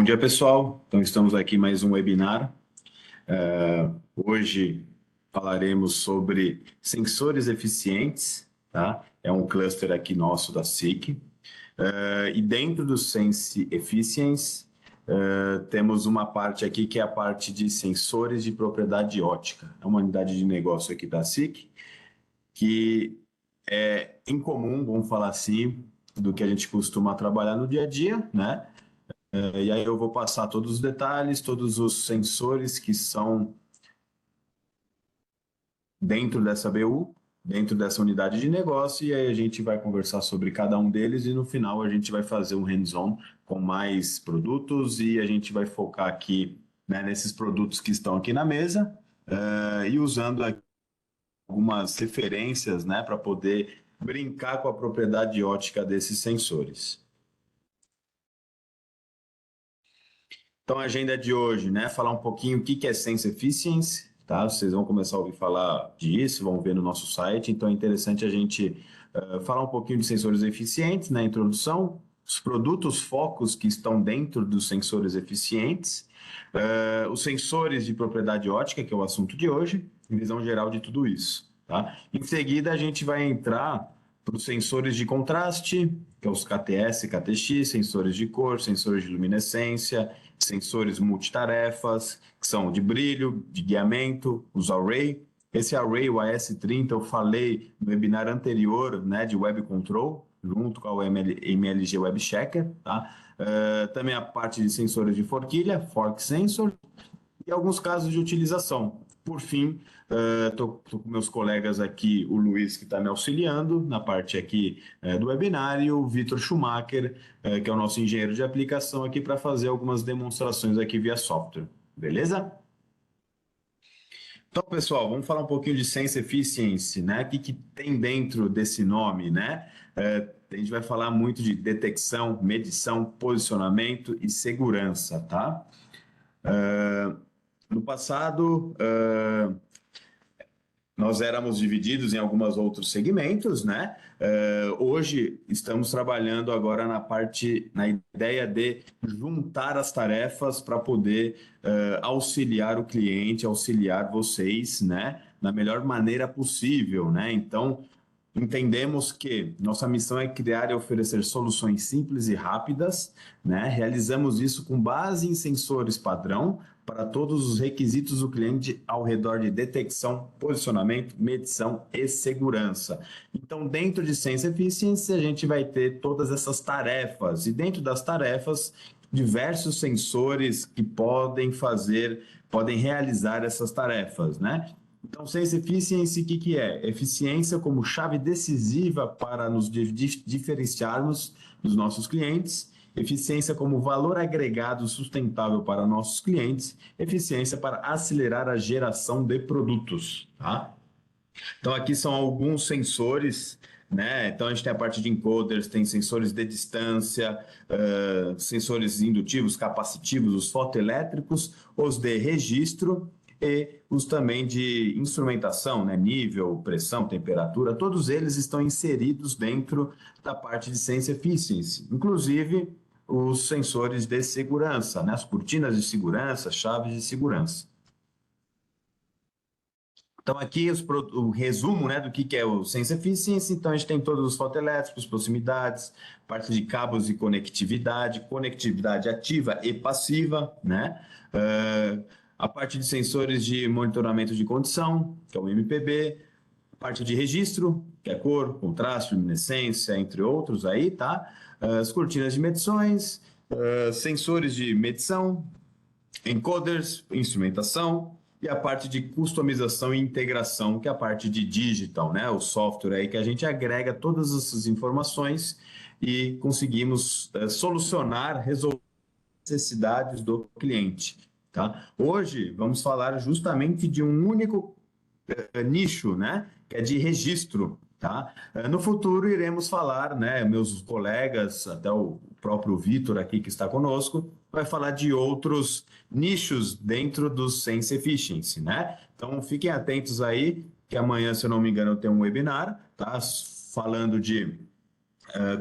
Bom dia, pessoal. Então, estamos aqui em mais um webinar. Hoje falaremos sobre sensores eficientes, tá? É um cluster aqui nosso da SIC. E dentro do Sense Efficiency, temos uma parte aqui que é a parte de sensores de propriedade ótica. É uma unidade de negócio aqui da SIC, que é incomum, vamos falar assim, do que a gente costuma trabalhar no dia a dia, né? E aí eu vou passar todos os detalhes, todos os sensores que são dentro dessa BU, dentro dessa unidade de negócio, e aí a gente vai conversar sobre cada um deles e no final a gente vai fazer um hands-on com mais produtos e a gente vai focar aqui, né, nesses produtos que estão aqui na mesa e usando aqui algumas referências, né, para poder brincar com a propriedade ótica desses sensores. Então, a agenda de hoje, né? Falar um pouquinho o que é Sense Efficiency, tá? Vocês vão começar a ouvir falar disso, vão ver no nosso site. Então, é interessante a gente falar um pouquinho de sensores eficientes na introdução, os produtos focos que estão dentro dos sensores eficientes, os sensores de propriedade ótica, que é o assunto de hoje, e visão geral de tudo isso, tá? Em seguida, a gente vai entrar para os sensores de contraste, que é os KTS, KTX, sensores de cor, sensores de luminescência, sensores multitarefas, que são de brilho, de guiamento, os array. Esse array, o AS30, eu falei no webinar anterior, né, de Web Control, junto com o MLG Web Checker, tá? Também a parte de sensores de forquilha, Fork Sensor, e alguns casos de utilização. Por fim, estou com meus colegas aqui, o Luiz, que está me auxiliando na parte aqui do webinar, e o Vitor Schumacher, que é o nosso engenheiro de aplicação aqui, para fazer algumas demonstrações aqui via software. Beleza? Então, pessoal, vamos falar um pouquinho de Sense Efficiency, né? O que tem dentro desse nome, né? A gente vai falar muito de detecção, medição, posicionamento e segurança, tá? No passado, nós éramos divididos em alguns outros segmentos, né? Hoje estamos trabalhando agora na ideia de juntar as tarefas para poder auxiliar o cliente, auxiliar vocês, né? Da melhor maneira possível, né? Então, entendemos que nossa missão é criar e oferecer soluções simples e rápidas, né? Realizamos isso com base em sensores padrão para todos os requisitos do cliente ao redor de detecção, posicionamento, medição e segurança. Então, dentro de Sense Efficiency, a gente vai ter todas essas tarefas e dentro das tarefas, diversos sensores que podem realizar essas tarefas, né? Então, Sense Efficiency, o que é? Eficiência como chave decisiva para nos diferenciarmos dos nossos clientes, eficiência como valor agregado sustentável para nossos clientes, eficiência para acelerar a geração de produtos, tá? Então, aqui são alguns sensores, né? Então, a gente tem a parte de encoders, tem sensores de distância, sensores indutivos, capacitivos, os fotoelétricos, os de registro e os também de instrumentação, né? Nível, pressão, temperatura, todos eles estão inseridos dentro da parte de Sense Efficiency, inclusive os sensores de segurança, né? As cortinas de segurança, chaves de segurança. Então, aqui o resumo, né, do que é o Sense Efficiency. Então, a gente tem todos os fotoelétricos, proximidades, parte de cabos e conectividade, conectividade ativa e passiva, né? A parte de sensores de monitoramento de condição, que é o MPB, a parte de registro, que é cor, contraste, luminescência, entre outros aí, tá? As cortinas de medições, sensores de medição, encoders, instrumentação, e a parte de customização e integração, que é a parte de digital, né? O software aí que a gente agrega todas essas informações e conseguimos solucionar, resolver as necessidades do cliente, tá? Hoje vamos falar justamente de um único nicho, né? Que é de registro, tá? No futuro iremos falar, né? Meus colegas, até o próprio Vitor aqui que está conosco, vai falar de outros nichos dentro do Sense Efficiency, né? Então fiquem atentos aí, que amanhã, se eu não me engano, eu tenho um webinar, tá? Falando de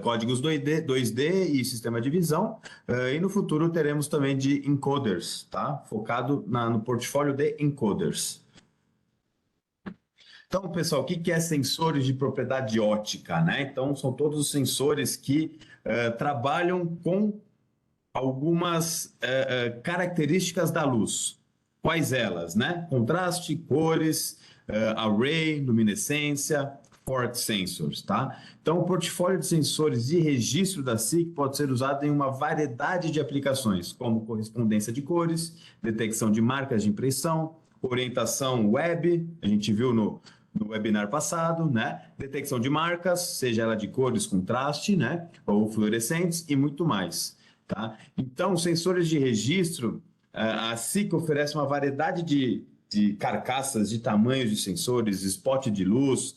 códigos 2D e sistema de visão, e no futuro teremos também de encoders, tá? Focado no portfólio de encoders. Então, pessoal, o que é sensores de propriedade ótica, né? Então, são todos os sensores que trabalham com algumas características da luz. Quais elas, né? Contraste, cores, array, luminescência, port sensors, tá? Então, o portfólio de sensores de registro da SIC pode ser usado em uma variedade de aplicações, como correspondência de cores, detecção de marcas de impressão, orientação web, a gente viu no webinar passado, né? Detecção de marcas, seja ela de cores, contraste, né? Ou fluorescentes e muito mais, tá? Então, sensores de registro, a SIC oferece uma variedade de carcaças, de tamanhos de sensores, spot de luz,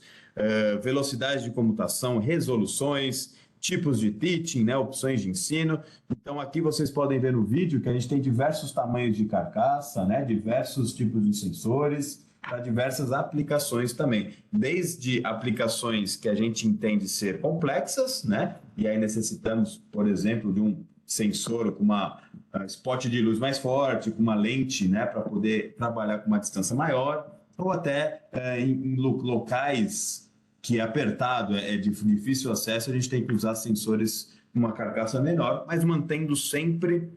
velocidade de comutação, resoluções, tipos de teaching, né, opções de ensino. Então, aqui vocês podem ver no vídeo que a gente tem diversos tamanhos de carcaça, né, diversos tipos de sensores, para diversas aplicações também. Desde aplicações que a gente entende ser complexas, né, e aí necessitamos, por exemplo, de um sensor com uma spot de luz mais forte, com uma lente, né, para poder trabalhar com uma distância maior, ou até em locais que é apertado, é de difícil acesso, a gente tem que usar sensores com uma carcaça menor, mas mantendo sempre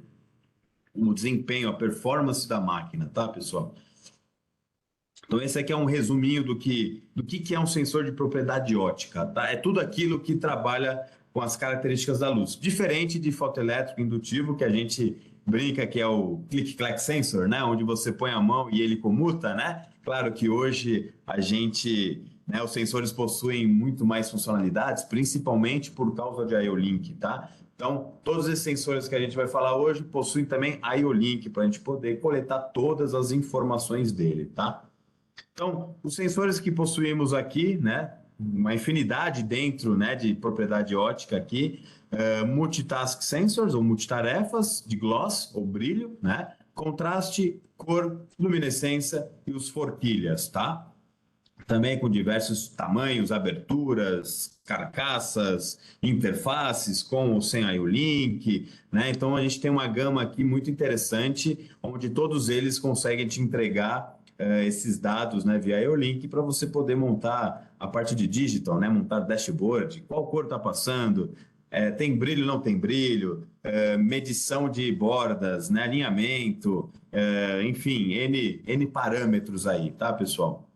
o desempenho, a performance da máquina, tá, pessoal? Então, esse aqui é um resuminho do que é um sensor de propriedade ótica, tá? É tudo aquilo que trabalha com as características da luz. Diferente de fotoelétrico indutivo, que a gente brinca que é o click-clack sensor, né? Onde você põe a mão e ele comuta, né? Claro que hoje a gente, né, os sensores possuem muito mais funcionalidades, principalmente por causa de IO-Link, tá? Então, todos esses sensores que a gente vai falar hoje possuem também IO-Link para a gente poder coletar todas as informações dele, tá? Então, os sensores que possuímos aqui, né, uma infinidade dentro, né, de propriedade ótica aqui, multitask sensors ou multitarefas de gloss ou brilho, né, contraste, cor, luminescência e os forquilhas, tá? Também com diversos tamanhos, aberturas, carcaças, interfaces com ou sem IO-Link, né? Então a gente tem uma gama aqui muito interessante, onde todos eles conseguem te entregar esses dados, né, via IO-Link para você poder montar a parte de digital, né, montar dashboard, qual cor está passando, tem brilho, não tem brilho, medição de bordas, né, alinhamento, enfim, N parâmetros aí, tá, pessoal?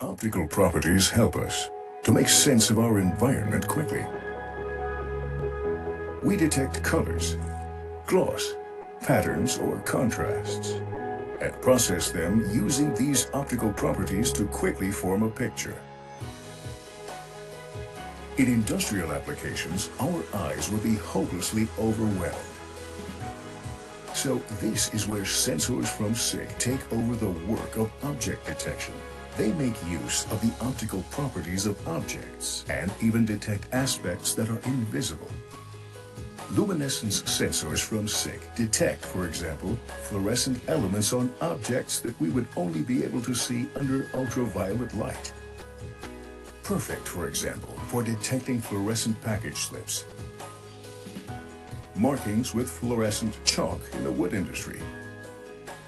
Optical properties help us to make sense of our environment quickly. We detect colors, gloss, patterns, or contrasts, and process them using these optical properties to quickly form a picture. In industrial applications, our eyes will be hopelessly overwhelmed. So this is where sensors from SICK take over the work of object detection. They make use of the optical properties of objects and even detect aspects that are invisible. Luminescence sensors from SICK detect, for example, fluorescent elements on objects that we would only be able to see under ultraviolet light. Perfect, for example, for detecting fluorescent package slips, markings with fluorescent chalk in the wood industry,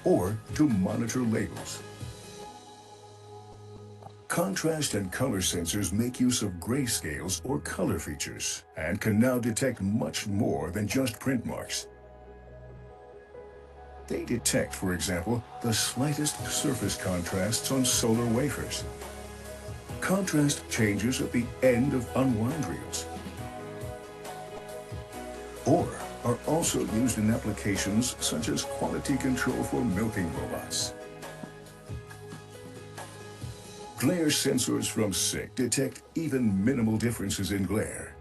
or to monitor labels. Contrast and color sensors make use of grayscales or color features and can now detect much more than just print marks. They detect, for example, the slightest surface contrasts on solar wafers, contrast changes at the end of unwound reels, or are also used in applications such as quality control for milking robots. Glare sensors from SICK detect even minimal differences in glare,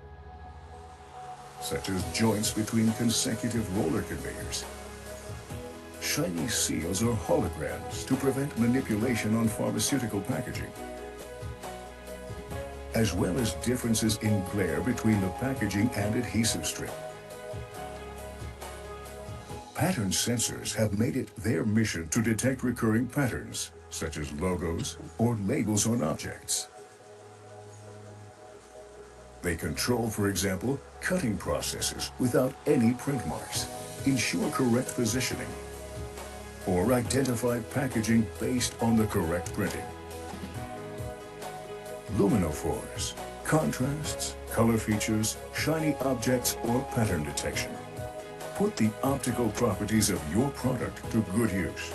such as joints between consecutive roller conveyors, shiny seals or holograms to prevent manipulation on pharmaceutical packaging, as well as differences in glare between the packaging and adhesive strip. Pattern sensors have made it their mission to detect recurring patterns, such as logos or labels on objects. They control, for example, cutting processes without any print marks, ensure correct positioning, or identify packaging based on the correct printing. Luminophores, contrasts, color features, shiny objects, or pattern detection. Put the optical properties of your product to good use.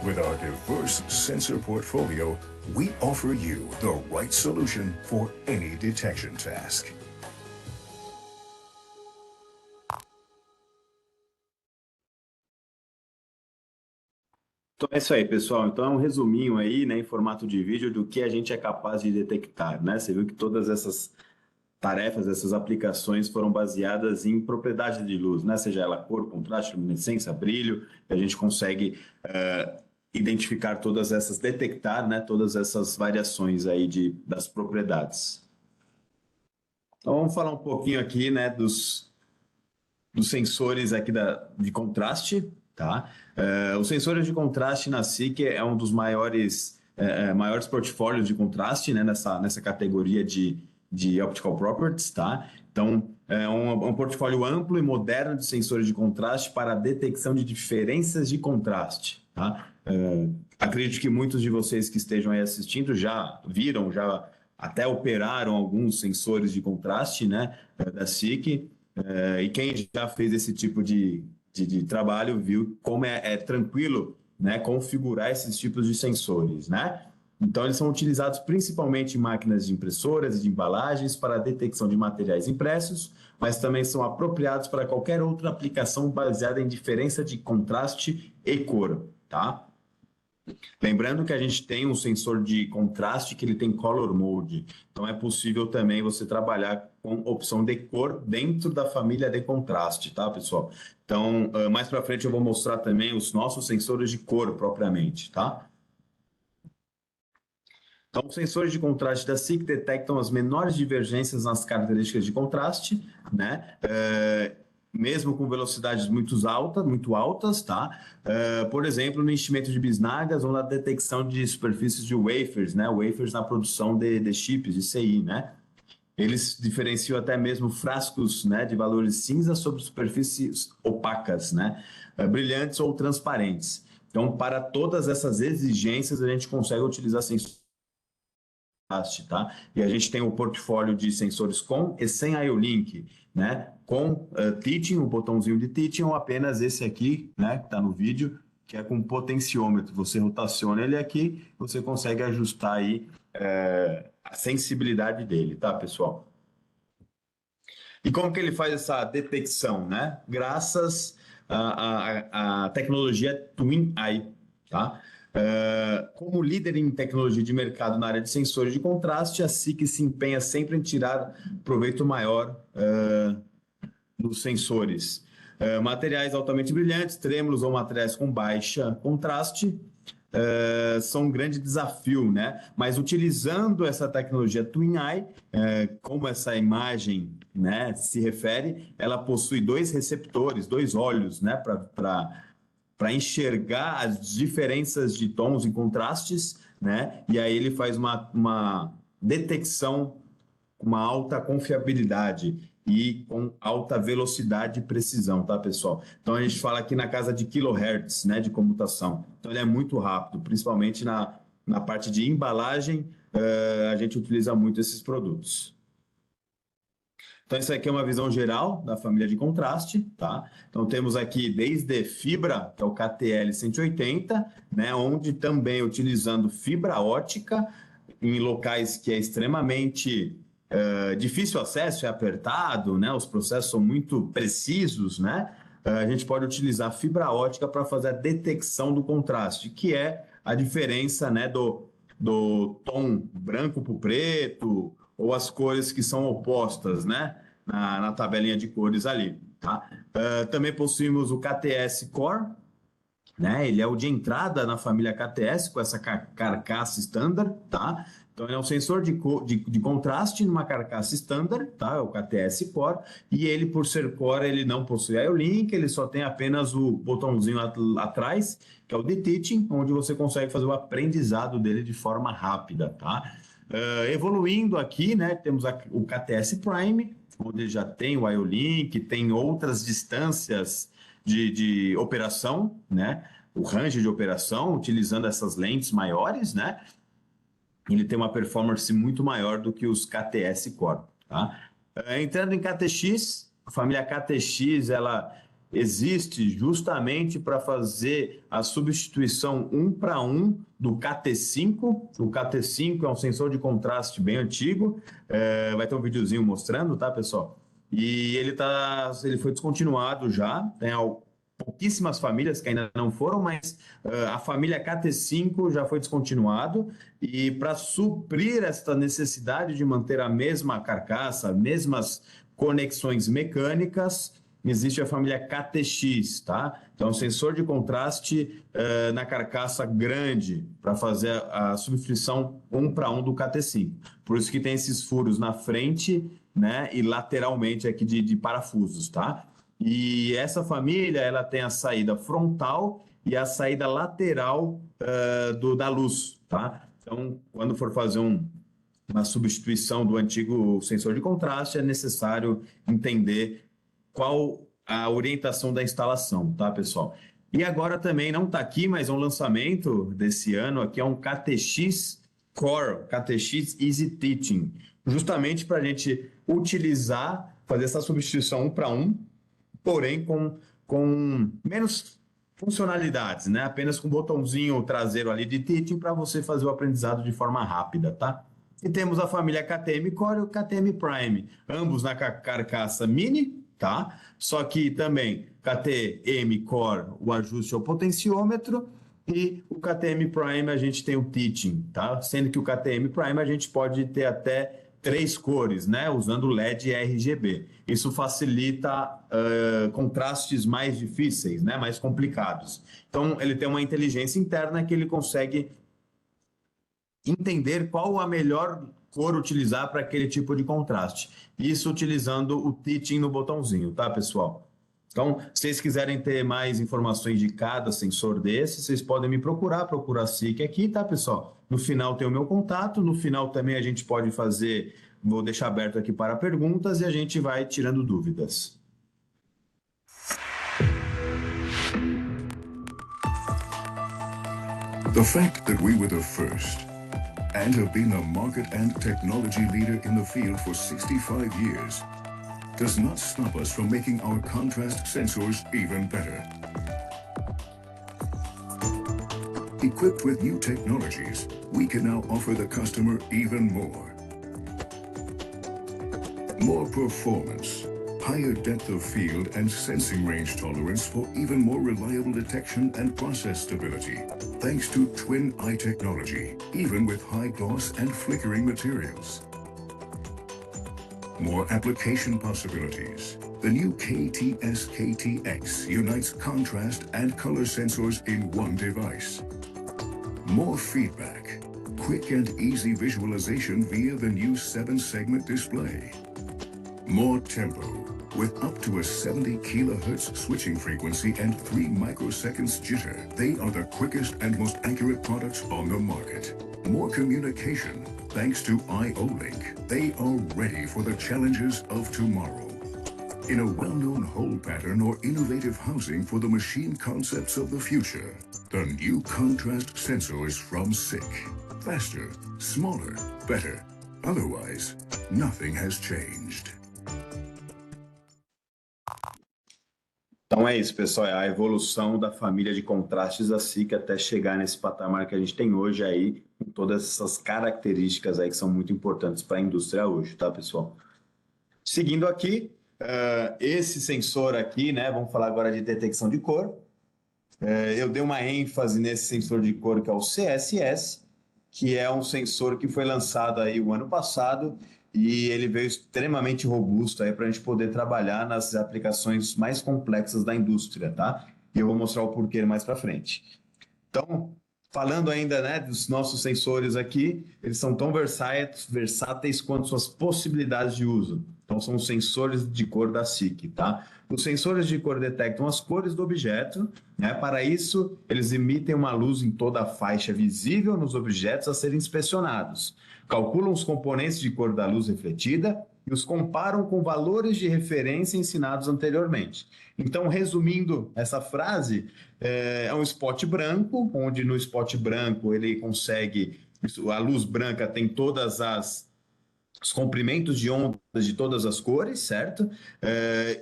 With our diverse sensor portfolio, we offer you the right solution for any detection task. Então é isso aí, pessoal. Então é um resuminho aí, né, em formato de vídeo do que a gente é capaz de detectar, né? Você viu que todas essas tarefas, essas aplicações foram baseadas em propriedade de luz, né? Seja ela cor, contraste, luminescência, brilho, e a gente consegue identificar todas essas, detectar, né, todas essas variações aí das propriedades. Então vamos falar um pouquinho aqui, né, dos sensores aqui de contraste, tá? Os sensores de contraste na SICK é um dos maiores portfólios de contraste, né, nessa categoria de Optical Properties, tá? Então, é um portfólio amplo e moderno de sensores de contraste para a detecção de diferenças de contraste, tá? Acredito que muitos de vocês que estejam aí assistindo já viram, já até operaram alguns sensores de contraste, né, da SICK, e quem já fez esse tipo de trabalho viu como é tranquilo, né, configurar esses tipos de sensores, né? Então, eles são utilizados principalmente em máquinas de impressoras e de embalagens para a detecção de materiais impressos, mas também são apropriados para qualquer outra aplicação baseada em diferença de contraste e cor, tá? Lembrando que a gente tem um sensor de contraste que ele tem Color Mode, então é possível também você trabalhar com opção de cor dentro da família de contraste, tá, pessoal? Então, mais para frente eu vou mostrar também os nossos sensores de cor propriamente, tá? Então, os sensores de contraste da SICK detectam as menores divergências nas características de contraste, né? Mesmo com velocidades muito altas, tá? Por exemplo, no enchimento de bisnagas ou na detecção de superfícies de wafers, né? Wafers na produção de chips, de CI, né? Eles diferenciam até mesmo frascos, né, de valores cinza sobre superfícies opacas, né? Brilhantes ou transparentes. Então, para todas essas exigências, a gente consegue utilizar sensores, tá? E a gente tem o portfólio de sensores com e sem IO-Link, né? Com teaching, o botãozinho de teaching, ou apenas esse aqui, né, que está no vídeo, que é com potenciômetro. Você rotaciona ele aqui, você consegue ajustar aí a sensibilidade dele, tá, pessoal? E como que ele faz essa detecção, né? Graças à tecnologia Twin Eye, tá? Como líder em tecnologia de mercado na área de sensores de contraste, a SICK se empenha sempre em tirar proveito maior dos sensores. Materiais altamente brilhantes, trêmulos ou materiais com baixa contraste são um grande desafio, né? Mas utilizando essa tecnologia Twin Eye, como essa imagem, né, se refere, ela possui dois receptores, dois olhos, né, para enxergar as diferenças de tons e contrastes, né? E aí ele faz uma detecção com uma alta confiabilidade e com alta velocidade e precisão, tá, pessoal? Então a gente fala aqui na casa de kilohertz, né, de computação. Então ele é muito rápido, principalmente na parte de embalagem, a gente utiliza muito esses produtos. Então, isso aqui é uma visão geral da família de contraste, tá? Então, temos aqui desde fibra, que é o KTL 180, né? Onde também utilizando fibra ótica em locais que é extremamente difícil acesso, é apertado, né? Os processos são muito precisos, né? A gente pode utilizar fibra ótica para fazer a detecção do contraste, que é a diferença, né, do tom branco para o preto, ou as cores que são opostas, né, na tabelinha de cores ali, tá? Também possuímos o KTS Core, né? Ele é o de entrada na família KTS, com essa carcaça standard, tá? Então, ele é um sensor de contraste numa carcaça standard, tá? É o KTS Core, e ele, por ser Core, ele não possui IO-Link, ele só tem apenas o botãozinho atrás, que é o de teaching, onde você consegue fazer o aprendizado dele de forma rápida, tá? Evoluindo aqui, né, temos o KTS Prime, onde já tem o IO-Link, tem outras distâncias de operação, né, o range de operação, utilizando essas lentes maiores, né, ele tem uma performance muito maior do que os KTS Core, tá? Entrando em KTX, a família KTX, ela existe justamente para fazer a substituição 1 para 1 do KT5. O KT5 é um sensor de contraste bem antigo, vai ter um videozinho mostrando, tá, pessoal? E ele foi descontinuado já, tem pouquíssimas famílias que ainda não foram, mas a família KT5 já foi descontinuado, e para suprir esta necessidade de manter a mesma carcaça, mesmas conexões mecânicas, existe a família KTX, tá? Então, sensor de contraste na carcaça grande para fazer a substituição 1 para 1 do KT5. Por isso que tem esses furos na frente, né, e lateralmente aqui de parafusos, tá? E essa família, ela tem a saída frontal e a saída lateral da luz, tá? Então, quando for fazer uma substituição do antigo sensor de contraste, é necessário entender qual a orientação da instalação, tá, pessoal? E agora também não está aqui, mas é um lançamento desse ano, aqui é um KTX Core, KTX Easy Teaching, justamente para a gente utilizar, fazer essa substituição 1 para 1, porém com menos funcionalidades, né? Apenas com um botãozinho traseiro ali de teaching para você fazer o aprendizado de forma rápida, tá? E temos a família KTM Core e o KTM Prime, ambos na carcaça mini, tá? Só que também KTM Core, o ajuste ao potenciômetro, e o KTM Prime a gente tem o teaching, tá? Sendo que o KTM Prime a gente pode ter até 3 cores, né? Usando LED e RGB. Isso facilita contrastes mais difíceis, né? Mais complicados. Então, ele tem uma inteligência interna que ele consegue entender qual a melhor cor utilizar para aquele tipo de contraste. Isso utilizando o teaching no botãozinho, tá, pessoal? Então, se vocês quiserem ter mais informações de cada sensor desse, vocês podem me procurar a SICK aqui, tá, pessoal? No final tem o meu contato, no final também a gente pode fazer, vou deixar aberto aqui para perguntas e a gente vai tirando dúvidas. The fact that we were the first and have been a market and technology leader in the field for 65 years does not stop us from making our contrast sensors even better. Equipped with new technologies, we can now offer the customer even more. More performance, higher depth of field and sensing range tolerance for even more reliable detection and process stability, thanks to Twin Eye technology, even with high gloss and flickering materials. More application possibilities. The new KTS-KTX unites contrast and color sensors in one device. More feedback, quick and easy visualization via the new 7-segment display. More tempo, with up to a 70 kHz switching frequency and 3 microseconds jitter. They are the quickest and most accurate products on the market. More communication, thanks to IO-Link. They are ready for the challenges of tomorrow. In a well-known hole pattern or innovative housing for the machine concepts of the future, the new contrast sensors from SICK. Faster, smaller, better. Otherwise, nothing has changed. Então é isso, pessoal, é a evolução da família de contrastes da SICK até chegar nesse patamar que a gente tem hoje aí, com todas essas características aí que são muito importantes para a indústria hoje, tá, pessoal? Seguindo aqui, esse sensor aqui, né, vamos falar agora de detecção de cor. Eu dei uma ênfase nesse sensor de cor que é o CSS, que é um sensor que foi lançado aí o ano passado, e ele veio extremamente robusto aí para a gente poder trabalhar nas aplicações mais complexas da indústria, tá? E eu vou mostrar o porquê mais para frente. Então, falando ainda, né, dos nossos sensores aqui, eles são tão versáteis quanto suas possibilidades de uso. Então, são os sensores de cor da SICK, tá? Os sensores de cor detectam as cores do objeto, né? Para isso, eles emitem uma luz em toda a faixa visível nos objetos a serem inspecionados. Calculam os componentes de cor da luz refletida e os comparam com valores de referência ensinados anteriormente. Então, resumindo essa frase, é um spot branco, onde no spot branco ele consegue, a luz branca tem todas os comprimentos de ondas de todas as cores, certo?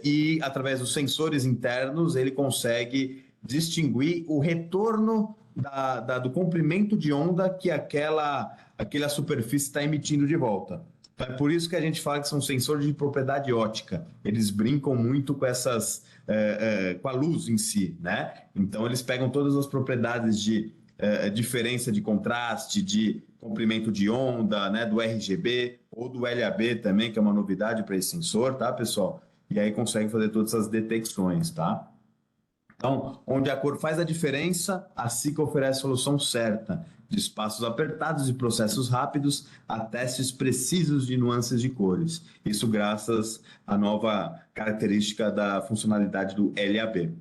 E através dos sensores internos ele consegue distinguir o retorno do comprimento de onda que aquela superfície está emitindo de volta. É por isso que a gente fala que são sensores de propriedade ótica. Eles brincam muito com com a luz em si, né? Então eles pegam todas as propriedades de diferença de contraste, de comprimento de onda, né, do RGB ou do LAB também, que é uma novidade para esse sensor, tá, pessoal? E aí consegue fazer todas essas detecções, tá? Então, onde a cor faz a diferença, a SICK oferece a solução certa, de espaços apertados e processos rápidos a testes precisos de nuances de cores. Isso graças à nova característica da funcionalidade do LAB.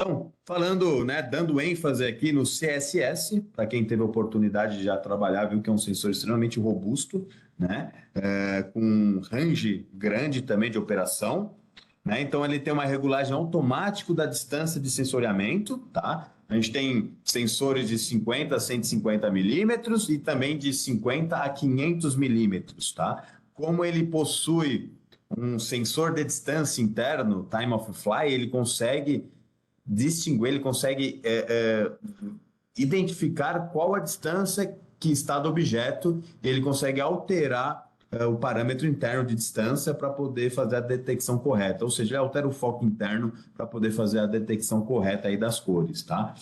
Então, falando, né, dando ênfase aqui no CSS, para quem teve a oportunidade de já trabalhar, viu que é um sensor extremamente robusto, né, com um range grande também de operação, né, então ele tem uma regulagem automática da distância de sensoriamento, tá? A gente tem sensores de 50 a 150 milímetros e também de 50 a 500 milímetros, tá? Como ele possui um sensor de distância interno, time of fly, ele consegue distinguir, ele consegue identificar qual a distância que está do objeto, e ele consegue alterar o parâmetro interno de distância para poder fazer a detecção correta, ou seja, ele altera o foco interno para poder fazer a detecção correta aí das cores, tá?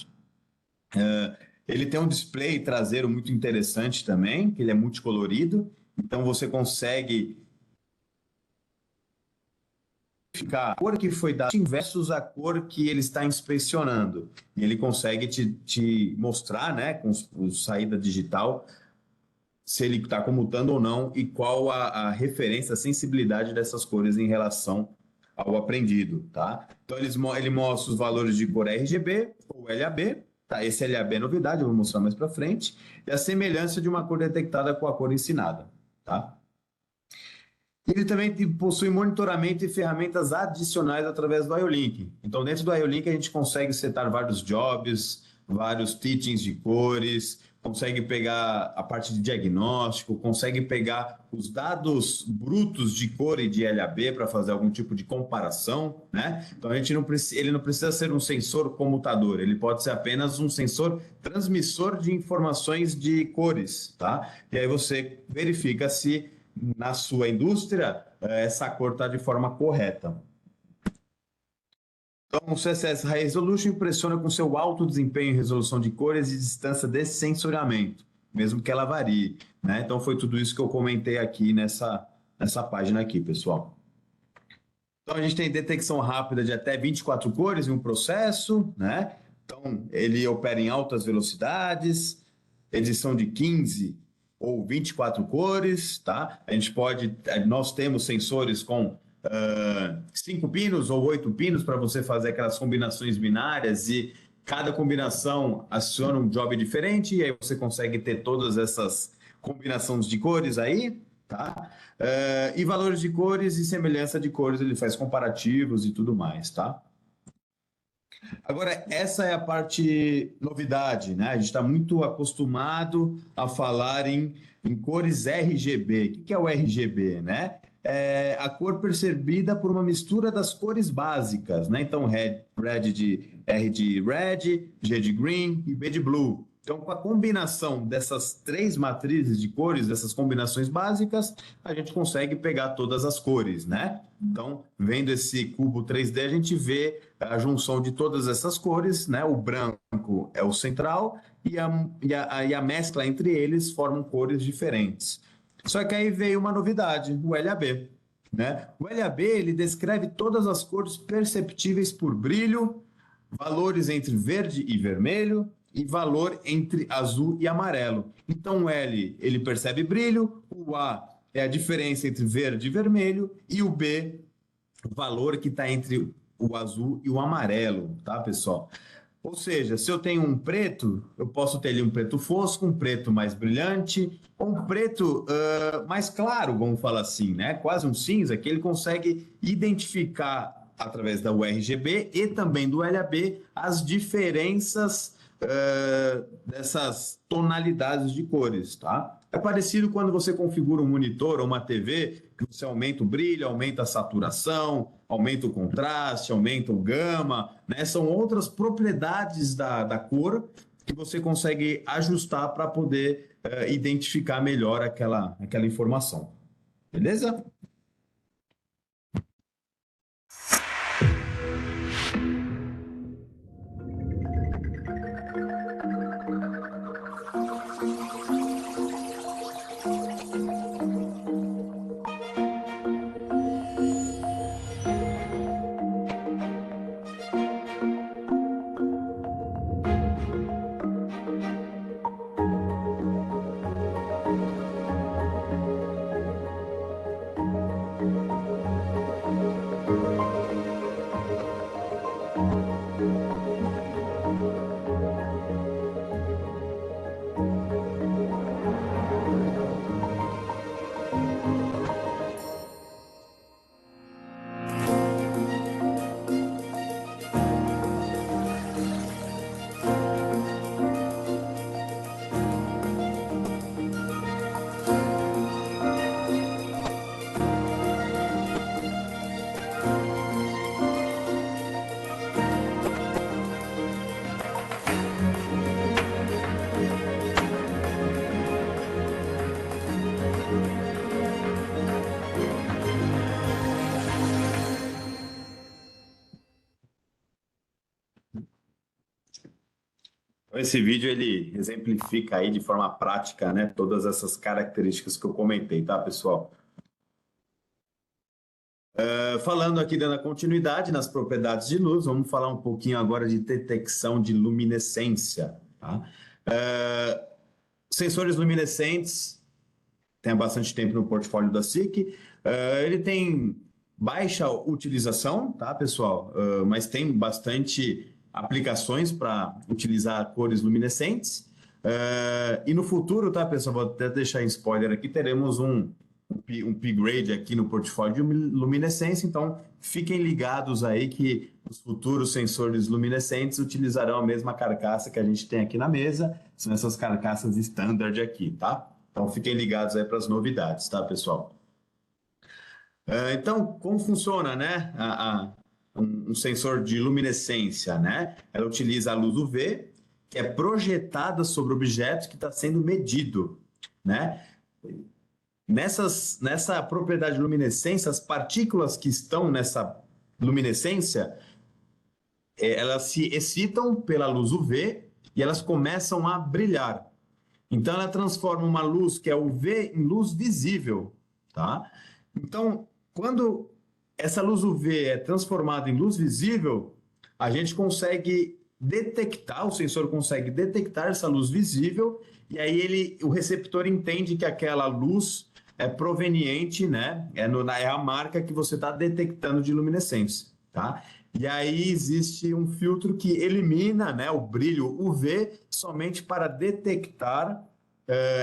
Ele tem um display traseiro muito interessante também, que ele é multicolorido, então você consegue a cor que foi dada versus a cor que ele está inspecionando. E ele consegue te mostrar, né, com saída digital, se ele está comutando ou não e qual a referência, a sensibilidade dessas cores em relação ao aprendido, tá? Então, ele mostra os valores de cor RGB ou LAB, tá? Esse LAB é novidade, eu vou mostrar mais para frente, e a semelhança de uma cor detectada com a cor ensinada, tá? Ele também possui monitoramento e ferramentas adicionais através do IO-Link. Então, dentro do IO-Link, a gente consegue setar vários jobs, vários teachings de cores, consegue pegar a parte de diagnóstico, consegue pegar os dados brutos de cor e de LAB para fazer algum tipo de comparação, né? Então, ele não precisa ser um sensor comutador, ele pode ser apenas um sensor transmissor de informações de cores, tá? E aí você verifica se na sua indústria, essa cor está de forma correta. Então, o CSS High Resolution impressiona com seu alto desempenho em resolução de cores e distância de sensoriamento, mesmo que ela varie, né? Então, foi tudo isso que eu comentei aqui nessa página aqui, pessoal. Então, a gente tem detecção rápida de até 24 cores em um processo, né? Então, ele opera em altas velocidades, edição de 15 ou 24 cores, tá? Nós temos sensores com 5 pinos ou 8 pinos para você fazer aquelas combinações binárias e cada combinação aciona um job diferente e aí você consegue ter todas essas combinações de cores aí, tá? E valores de cores e semelhança de cores, ele faz comparativos e tudo mais, tá? Agora, essa é a parte novidade, né? A gente está muito acostumado a falar em cores RGB. O que é o RGB, né? É a cor percebida por uma mistura das cores básicas, né? Então, R de red, G de green e B de blue. Então, com a combinação dessas três matrizes de cores, dessas combinações básicas, a gente consegue pegar todas as cores, né? Então, vendo esse cubo 3D, a gente vê a junção de todas essas cores, né? O branco é o central e a mescla entre eles formam cores diferentes. Só que aí veio uma novidade, o LAB, né? O LAB, ele descreve todas as cores perceptíveis por brilho, valores entre verde e vermelho, e valor entre azul e amarelo. Então, o L, ele percebe brilho, o A, é a diferença entre verde e vermelho, e o B, o valor que está entre o azul e o amarelo, tá, pessoal? Ou seja, se eu tenho um preto, eu posso ter ali um preto fosco, um preto mais brilhante, ou um preto mais claro, vamos falar assim, né? Quase um cinza, que ele consegue identificar através da URGB e também do LAB as diferenças dessas tonalidades de cores, tá? É parecido quando você configura um monitor ou uma TV, que você aumenta o brilho, aumenta a saturação, aumenta o contraste, aumenta o gama, né? São outras propriedades da cor que você consegue ajustar para poder identificar melhor aquela informação. Beleza? Esse vídeo ele exemplifica aí de forma prática, né, todas essas características que eu comentei, tá, pessoal? Falando aqui, dando a continuidade nas propriedades de luz, vamos falar um pouquinho agora de detecção de luminescência, tá? Sensores luminescentes, tem há bastante tempo no portfólio da SIC, ele tem baixa utilização, tá, pessoal? Mas tem bastante aplicações para utilizar cores luminescentes. E no futuro, tá, pessoal? Vou até deixar em spoiler aqui, teremos um upgrade aqui no portfólio de luminescência, então fiquem ligados aí que os futuros sensores luminescentes utilizarão a mesma carcaça que a gente tem aqui na mesa, são essas carcaças standard aqui, tá? Então fiquem ligados aí para as novidades, tá, pessoal? Então, como funciona, né, um sensor de luminescência, né? Ela utiliza a luz UV, que é projetada sobre o objeto que está sendo medido, né? Nessa propriedade de luminescência, as partículas que estão nessa luminescência, elas se excitam pela luz UV e elas começam a brilhar. Então, ela transforma uma luz que é UV em luz visível, tá? Então, quando essa luz UV é transformada em luz visível, a gente consegue detectar, o sensor consegue detectar essa luz visível e aí o receptor entende que aquela luz é proveniente, né? É a marca que você está detectando de luminescência, tá? E aí existe um filtro que elimina, né, o brilho UV somente para detectar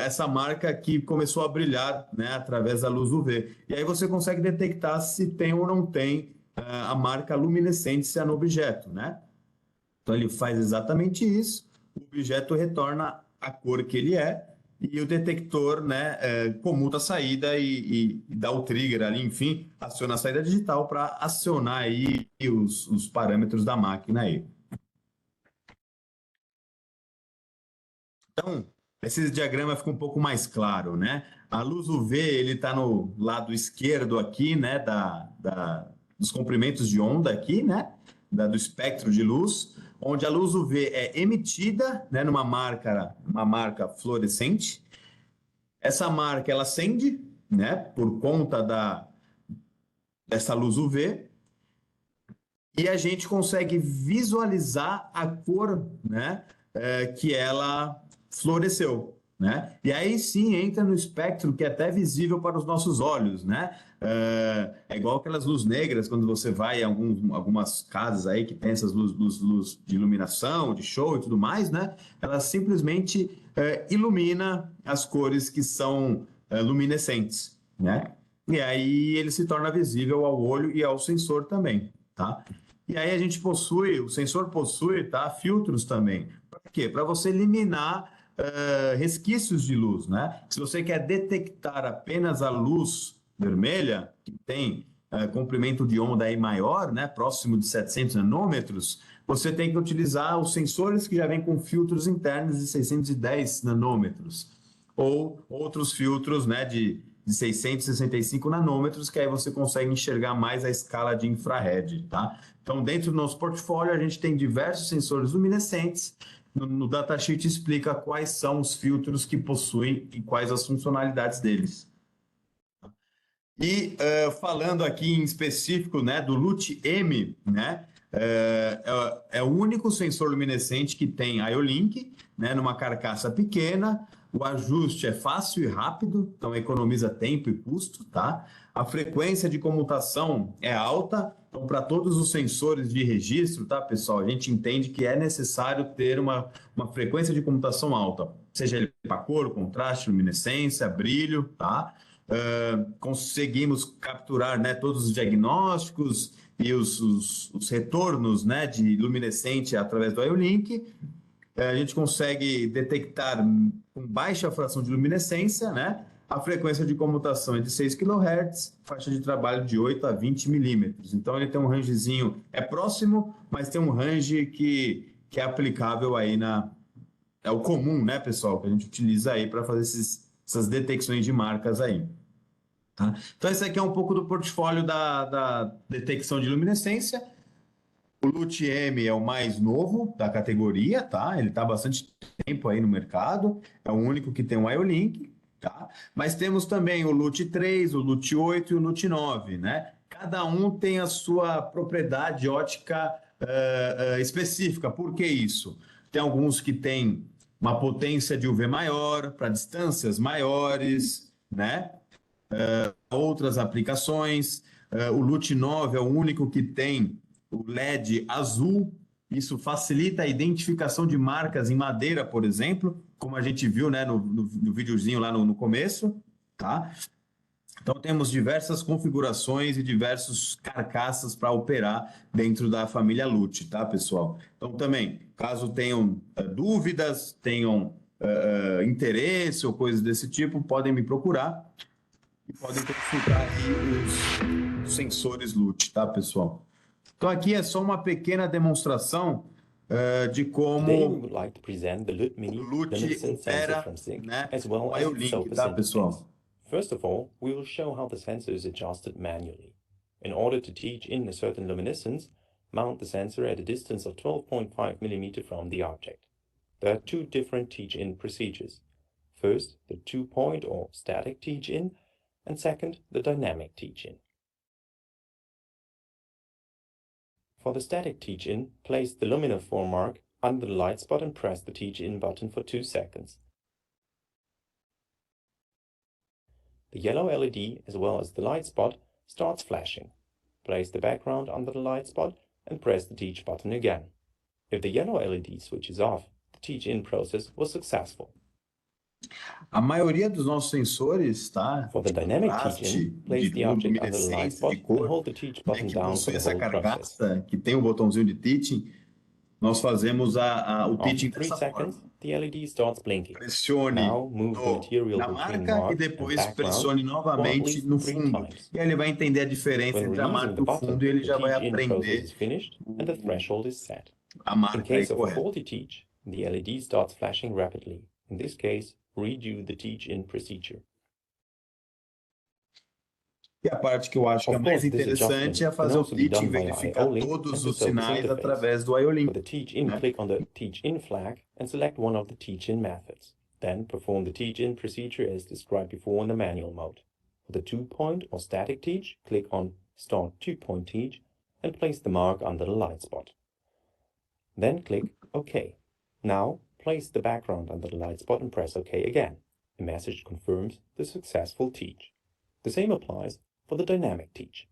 essa marca que começou a brilhar, né, através da luz UV. E aí você consegue detectar se tem ou não tem a marca luminescência no objeto, né? Então ele faz exatamente isso, o objeto retorna a cor que ele é e o detector, né, comuta a saída e dá o trigger ali, enfim, aciona a saída digital para acionar aí os parâmetros da máquina aí. Então, esse diagrama fica um pouco mais claro, né? A luz UV, ele está no lado esquerdo aqui, né, dos comprimentos de onda aqui, né, do espectro de luz, onde a luz UV é emitida, né, uma marca fluorescente. Essa marca, ela acende, né, por conta dessa luz UV, e a gente consegue visualizar a cor, né, que ela floresceu. né? E aí sim entra no espectro que é até visível para os nossos olhos, né? É igual aquelas luzes negras quando você vai em algumas casas aí que tem essas luzes de iluminação, de show e tudo mais, né? Ela simplesmente ilumina as cores que são luminescentes, né? E aí ele se torna visível ao olho e ao sensor também, tá? E aí o sensor possui, tá, filtros também. Para quê? Para você eliminar resquícios de luz, né? Se você quer detectar apenas a luz vermelha, que tem comprimento de onda aí maior, né, próximo de 700 nanômetros, você tem que utilizar os sensores que já vêm com filtros internos de 610 nanômetros, ou outros filtros, né, de 665 nanômetros, que aí você consegue enxergar mais a escala de infrared, tá? Então, dentro do nosso portfólio, a gente tem diversos sensores luminescentes. No datasheet explica quais são os filtros que possuem e quais as funcionalidades deles. E falando aqui em específico, né, do LUT-M, né, é o único sensor luminescente que tem IO-Link, né, numa carcaça pequena. O ajuste é fácil e rápido, então economiza tempo e custo, tá? A frequência de comutação é alta, então para todos os sensores de registro, tá, pessoal? A gente entende que é necessário ter uma frequência de comutação alta, seja ele para cor, contraste, luminescência, brilho, tá? Conseguimos capturar, né, todos os diagnósticos e os retornos, né, de luminescente através do IO-Link. A gente consegue detectar com baixa fração de luminescência, né? A frequência de comutação é de 6 kHz, faixa de trabalho de 8 a 20 milímetros. Então, ele tem um rangezinho, é próximo, mas tem um range que é aplicável aí é o comum, né, pessoal, que a gente utiliza aí para fazer essas detecções de marcas aí. Tá? Então, esse aqui é um pouco do portfólio da detecção de luminescência. O LUT-M é o mais novo da categoria, tá? Ele está há bastante tempo aí no mercado, é o único que tem um IO-Link, tá? Mas temos também o LUT-3, o LUT-8 e o LUT-9, né? Cada um tem a sua propriedade ótica específica. Por que isso? Tem alguns que têm uma potência de UV maior, para distâncias maiores, né? Outras aplicações. O LUT9 é o único que tem o LED azul. Isso facilita a identificação de marcas em madeira, por exemplo, como a gente viu, né, no videozinho lá no começo, tá? Então temos diversas configurações e diversos carcaças para operar dentro da família LUT, tá, pessoal? Então também, caso tenham dúvidas, tenham interesse ou coisas desse tipo, podem me procurar e podem consultar aqui os sensores LUT, tá, pessoal? Então aqui é só uma pequena demonstração de Today we como would like to present the LUT o Mini LUT luminescent sensor opera, from SICK, né, as well com as its IO-Link, SOPAS tá, interface. pessoal? First of all, we will show how the sensor is adjusted manually. In order to teach in a certain luminescence, mount the sensor at a distance of 12.5 mm from the object. There are two different teach-in procedures. First, the 2-point or static teach-in, and second, the dynamic teach-in. For the static teach-in, place the luminophore mark under the light spot and press the teach-in button for 2 seconds. The yellow LED, as well as the light spot, starts flashing. Place the background under the light spot and press the teach button again. If the yellow LED switches off, the teach-in process was successful. A maioria dos nossos sensores, tá? For the De dynamic contraste, teach-in, place de the object under the light luminescência, spot de and cor, hold the teach né, button que down for possui the essa whole process. carcaça, que tem o botãozinho de teaching, nós fazemos o After teaching 3 dessa seconds, forma. the LED starts blinking. Pressione Now move the material na between marca e mark and depois background pressione for at novamente least no 3 fundo. times. E aí ele vai entender a diferença When entre a releasing marca the e o button, fundo e ele the já vai teach-in process aprender is finished and the threshold is set. a In marca aí case of a correta. faulty teach, the LED starts flashing rapidly. In this case, redo the teach-in procedure. E a parte que eu acho que é Of mais course, this interessante adjustment é can fazer o also be teaching, done via verificar IO-Link and todos the os SOPAS sinais interface. através do For IO-Link. the teach-in, né? click on the teach-in flag and select one of the teach-in methods. Then perform the teach-in procedure as described before in the manual mode. For the 2-point or static teach, click on Start 2-point teach and place the mark under the light spot. Then click OK. Now place the background under the light spot and press OK again. A message confirms the successful teach. The same applies for the dynamic teach.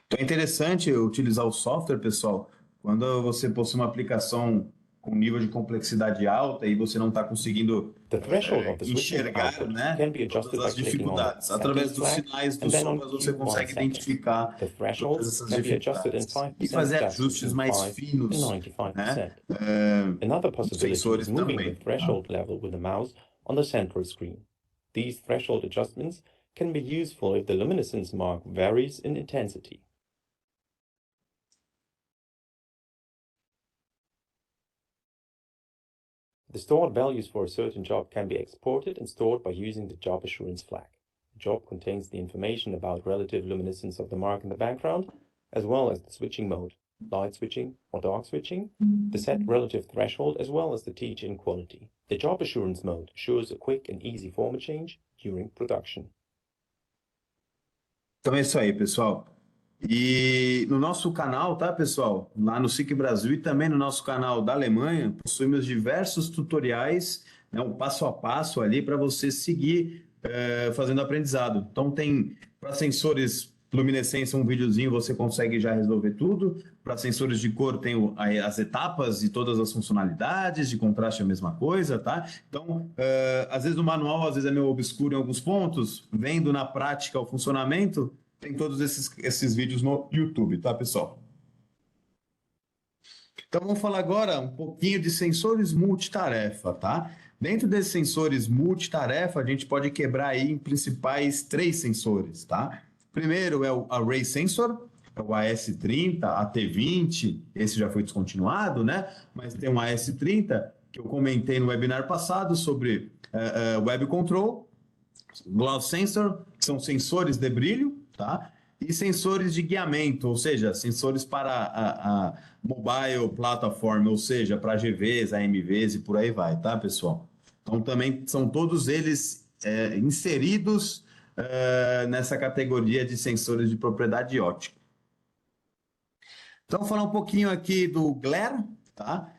Então é interessante utilizar o software, pessoal, quando você possui uma aplicação com nível de complexidade alta e você não está conseguindo enxergar, né, todas as dificuldades. Através dos sinais dos softwares você consegue identificar todas essas dificuldades e fazer ajustes mais finos, né, Another possibility sensores is moving também. the threshold level with the mouse on the central screen. These threshold adjustments can be useful if the luminescence mark varies in intensity. The stored values for a certain job can be exported and stored by using the job assurance flag. The job contains the information about relative luminescence of the mark in the background, as well as the switching mode, light switching or dark switching, the set relative threshold, as well as the teach in quality. The job assurance mode assures a quick and easy format change during production. Então é isso aí, pessoal. E no nosso canal, tá, pessoal? Lá no SIC Brasil e também no nosso canal da Alemanha, possuímos diversos tutoriais, né, um passo a passo ali para você seguir fazendo aprendizado. Então tem para sensores luminescência um videozinho, você consegue já resolver tudo. Para sensores de cor tem as etapas e todas as funcionalidades, de contraste a mesma coisa, tá? Então, às vezes o manual às vezes é meio obscuro em alguns pontos, vendo na prática o funcionamento, tem todos esses vídeos no YouTube, tá, pessoal? Então, vamos falar agora um pouquinho de sensores multitarefa, tá? Dentro desses sensores multitarefa, a gente pode quebrar aí em principais 3 sensores, tá? Primeiro é o Array Sensor, é o AS30, AT20, esse já foi descontinuado, né? Mas tem um AS30, que eu comentei no webinar passado sobre Web Control, Gloss Sensor, que são sensores de brilho, tá? E sensores de guiamento, ou seja, sensores para a mobile platform, ou seja, para GVs, AMVs e por aí vai, tá, pessoal? Então, também são todos eles inseridos nessa categoria de sensores de propriedade óptica. Então, vou falar um pouquinho aqui do Glare, tá?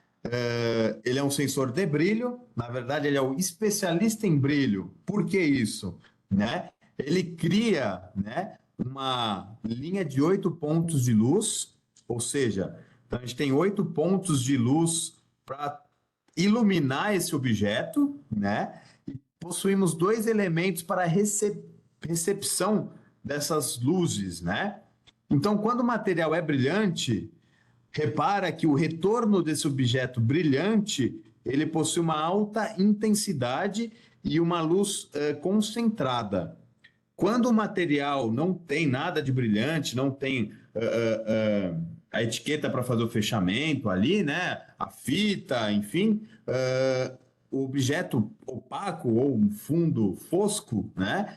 Ele é um sensor de brilho, na verdade ele é o especialista em brilho. Por que isso? Né? Ele cria, né, uma linha de 8 pontos de luz, ou seja, então a gente tem 8 pontos de luz para iluminar esse objeto, né? E possuímos 2 elementos para recepção dessas luzes, né? Então, quando o material é brilhante, repara que o retorno desse objeto brilhante, ele possui uma alta intensidade e uma luz concentrada. Quando o material não tem nada de brilhante, não tem a etiqueta para fazer o fechamento ali, né? A fita, enfim, o objeto opaco ou um fundo fosco, né?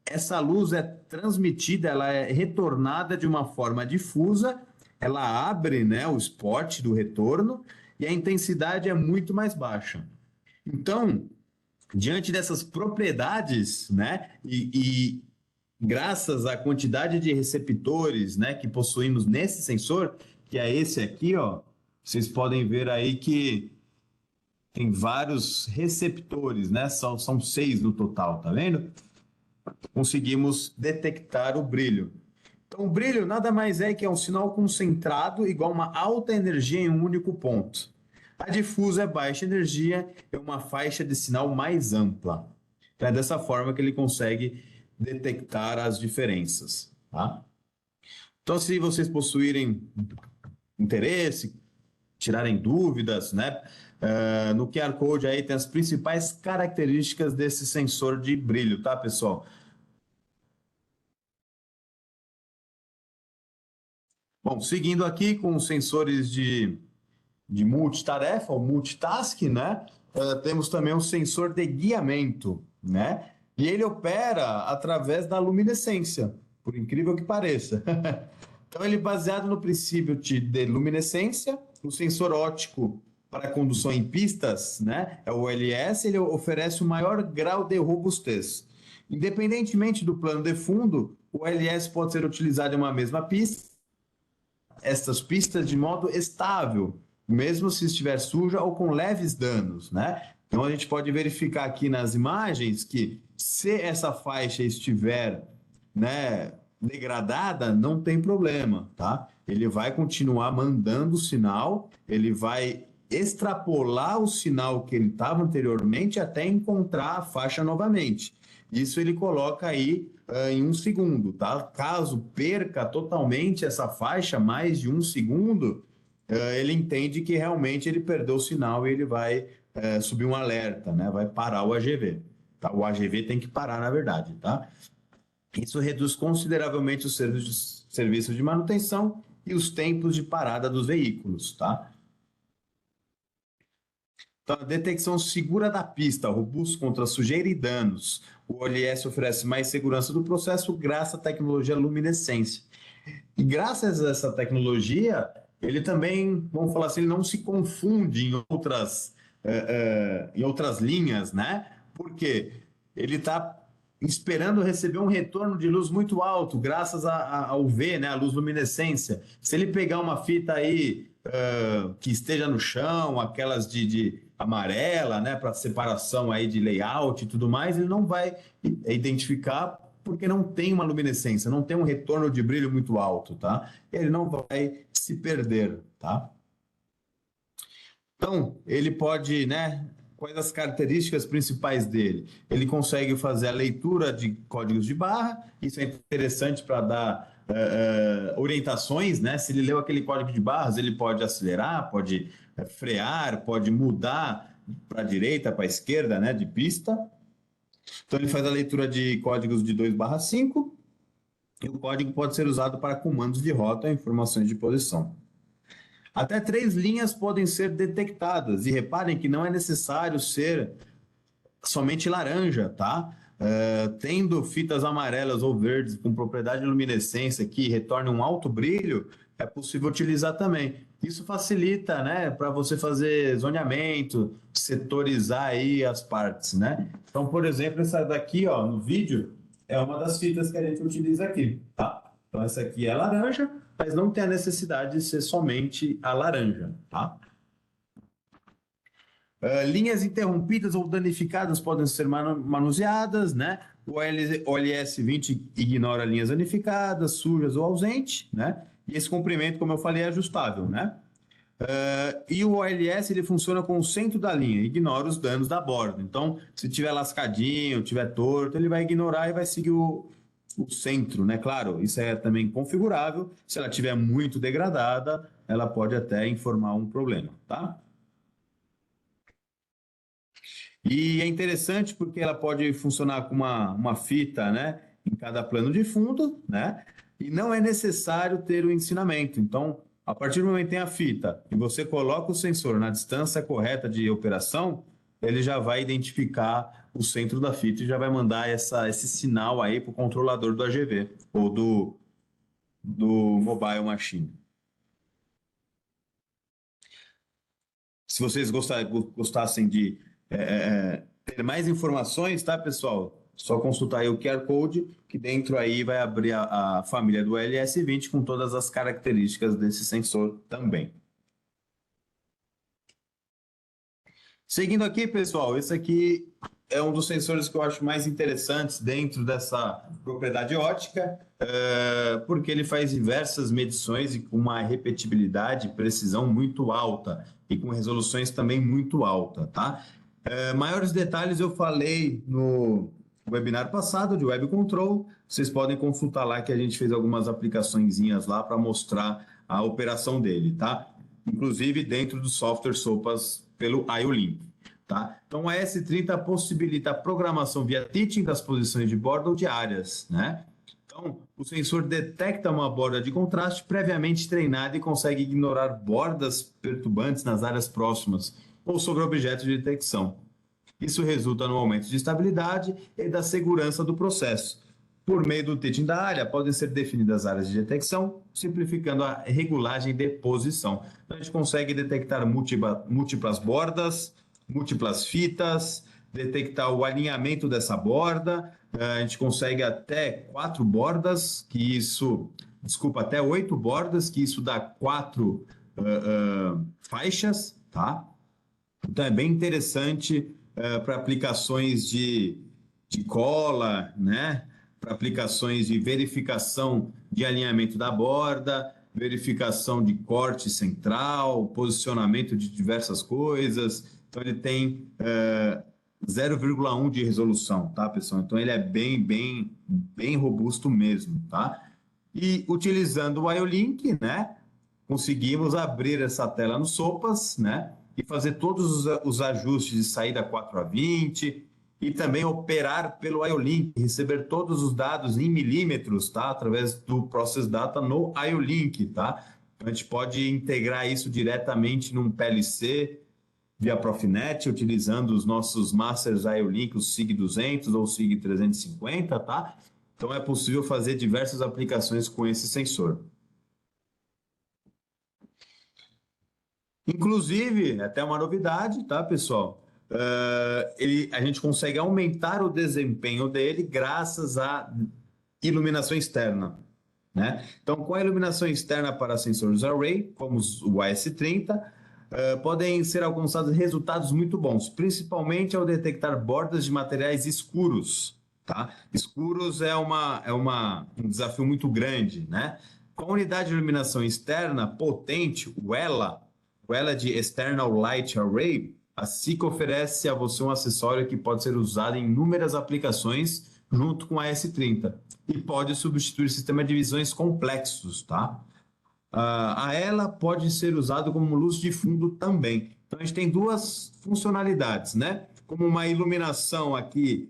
Essa luz é transmitida, ela é retornada de uma forma difusa, ela abre, né, o spot do retorno e a intensidade é muito mais baixa. Então, diante dessas propriedades, né, e graças à quantidade de receptores, né, que possuímos nesse sensor, que é esse aqui, ó, vocês podem ver aí que tem vários receptores, né, são 6 no total, tá vendo? Conseguimos detectar o brilho. Então, o brilho nada mais é que é um sinal concentrado igual a uma alta energia em um único ponto. A difusa é baixa energia, é uma faixa de sinal mais ampla. Então, é dessa forma que ele consegue detectar as diferenças. Tá? Então, se vocês possuírem interesse, tirarem dúvidas, né? No QR Code aí tem as principais características desse sensor de brilho, tá, pessoal? Bom, seguindo aqui com os sensores de multitarefa, ou multitask, né? Temos também um sensor de guiamento, né? E ele opera através da luminescência, por incrível que pareça. Então, ele é baseado no princípio de luminescência, o sensor óptico para condução em pistas, né? É o OLS, ele oferece o maior grau de robustez. Independentemente do plano de fundo, o OLS pode ser utilizado em uma mesma pista, estas pistas de modo estável, mesmo se estiver suja ou com leves danos, né? Então, a gente pode verificar aqui nas imagens que se essa faixa estiver, né, degradada, não tem problema, tá? Ele vai continuar mandando o sinal, ele vai extrapolar o sinal que ele estava anteriormente até encontrar a faixa novamente. Isso ele coloca aí em 1 segundo, tá? Caso perca totalmente essa faixa, mais de 1 segundo, ele entende que realmente ele perdeu o sinal e ele vai subir um alerta, né? Vai parar o AGV. Tá? O AGV tem que parar, na verdade, tá? Isso reduz consideravelmente os serviços de manutenção e os tempos de parada dos veículos, tá? Então, a detecção segura da pista, robusto contra sujeira e danos. O OLS oferece mais segurança do processo graças à tecnologia luminescência. E graças a essa tecnologia, ele também, vamos falar assim, ele não se confunde em outras linhas, né? Porque ele está esperando receber um retorno de luz muito alto, graças ao UV, né? A luz luminescência. Se ele pegar uma fita aí que esteja no chão, aquelas de amarela, né? Para separação aí de layout e tudo mais, ele não vai identificar porque não tem uma luminescência, não tem um retorno de brilho muito alto, tá? Ele não vai se perder, tá? Então, ele pode, né? Quais as características principais dele? Ele consegue fazer a leitura de códigos de barra, isso é interessante para dar orientações, né? Se ele leu aquele código de barras, ele pode acelerar, pode frear, pode mudar para a direita, para a esquerda, né? De pista. Então, ele faz a leitura de códigos de 2/5 e o código pode ser usado para comandos de rota e informações de posição. Até 3 linhas podem ser detectadas e reparem que não é necessário ser somente laranja, tá? Tendo fitas amarelas ou verdes com propriedade de luminescência que retornam um alto brilho, é possível utilizar também. Isso facilita, né, para você fazer zoneamento, setorizar aí as partes, né? Então, por exemplo, essa daqui, ó, no vídeo, é uma das fitas que a gente utiliza aqui, tá? Então, essa aqui é laranja, mas não tem a necessidade de ser somente a laranja, tá? Linhas interrompidas ou danificadas podem ser manuseadas, né? O OLS 20 ignora linhas danificadas, sujas ou ausentes, né? E esse comprimento, como eu falei, é ajustável, né? E o OLS ele funciona com o centro da linha, ignora os danos da borda. Então, se tiver lascadinho, tiver torto, ele vai ignorar e vai seguir o centro, né? Claro, isso é também configurável. Se ela estiver muito degradada, ela pode até informar um problema, tá? E é interessante porque ela pode funcionar com uma fita, né, em cada plano de fundo, né? E não é necessário ter o ensinamento. Então, a partir do momento que tem a fita e você coloca o sensor na distância correta de operação, ele já vai identificar o centro da fita e já vai mandar esse sinal aí para o controlador do AGV ou do Mobile Machine. Se vocês gostassem de ter mais informações, tá, pessoal? Só consultar aí o QR Code, que dentro aí vai abrir a família do LS20 com todas as características desse sensor também. Seguindo aqui, pessoal, esse aqui é um dos sensores que eu acho mais interessantes dentro dessa propriedade ótica, porque ele faz diversas medições e com uma repetibilidade e precisão muito alta e com resoluções também muito alta, tá? Maiores detalhes eu falei no webinar passado de Web Control, vocês podem consultar lá que a gente fez algumas aplicaçõezinhas lá para mostrar a operação dele, tá? Inclusive dentro do software SOPAS pelo IOLINK, tá? Então a S30 possibilita a programação via teaching das posições de borda ou de áreas, né? Então o sensor detecta uma borda de contraste previamente treinada e consegue ignorar bordas perturbantes nas áreas próximas ou sobre objetos de detecção. Isso resulta no aumento de estabilidade e da segurança do processo. Por meio do teaching da área, podem ser definidas áreas de detecção, simplificando a regulagem de posição. Então, a gente consegue detectar múltiplas bordas, múltiplas fitas, detectar o alinhamento dessa borda, a gente consegue até 4 bordas, até 8 bordas, que isso dá 4 faixas, tá? Então, é bem interessante para aplicações de cola, né? Para aplicações de verificação de alinhamento da borda, verificação de corte central, posicionamento de diversas coisas. Então, ele tem 0,1 de resolução, tá, pessoal? Então, ele é bem robusto mesmo, tá? E utilizando o IO-Link, né? Conseguimos abrir essa tela no SOPAS, né? E fazer todos os ajustes de saída 4 a 20 e também operar pelo IO-Link, receber todos os dados em milímetros, tá? Através do Process Data no IO-Link, tá? Então, a gente pode integrar isso diretamente num PLC via Profinet, utilizando os nossos Masters IO-Link, o SIG200 ou o SIG350, tá? Então, é possível fazer diversas aplicações com esse sensor. Inclusive, até uma novidade, tá, pessoal? A gente consegue aumentar o desempenho dele graças à iluminação externa, né? Então, com a iluminação externa para sensores array, como o AS30, podem ser alcançados resultados muito bons, principalmente ao detectar bordas de materiais escuros, tá? Escuros é um desafio muito grande, né? Com a unidade de iluminação externa potente, o ELA de External Light Array, a SICK oferece a você um acessório que pode ser usado em inúmeras aplicações junto com a S30 e pode substituir sistemas de visões complexos, tá? A ELA pode ser usado como luz de fundo também. Então, a gente tem duas funcionalidades, né? Como uma iluminação aqui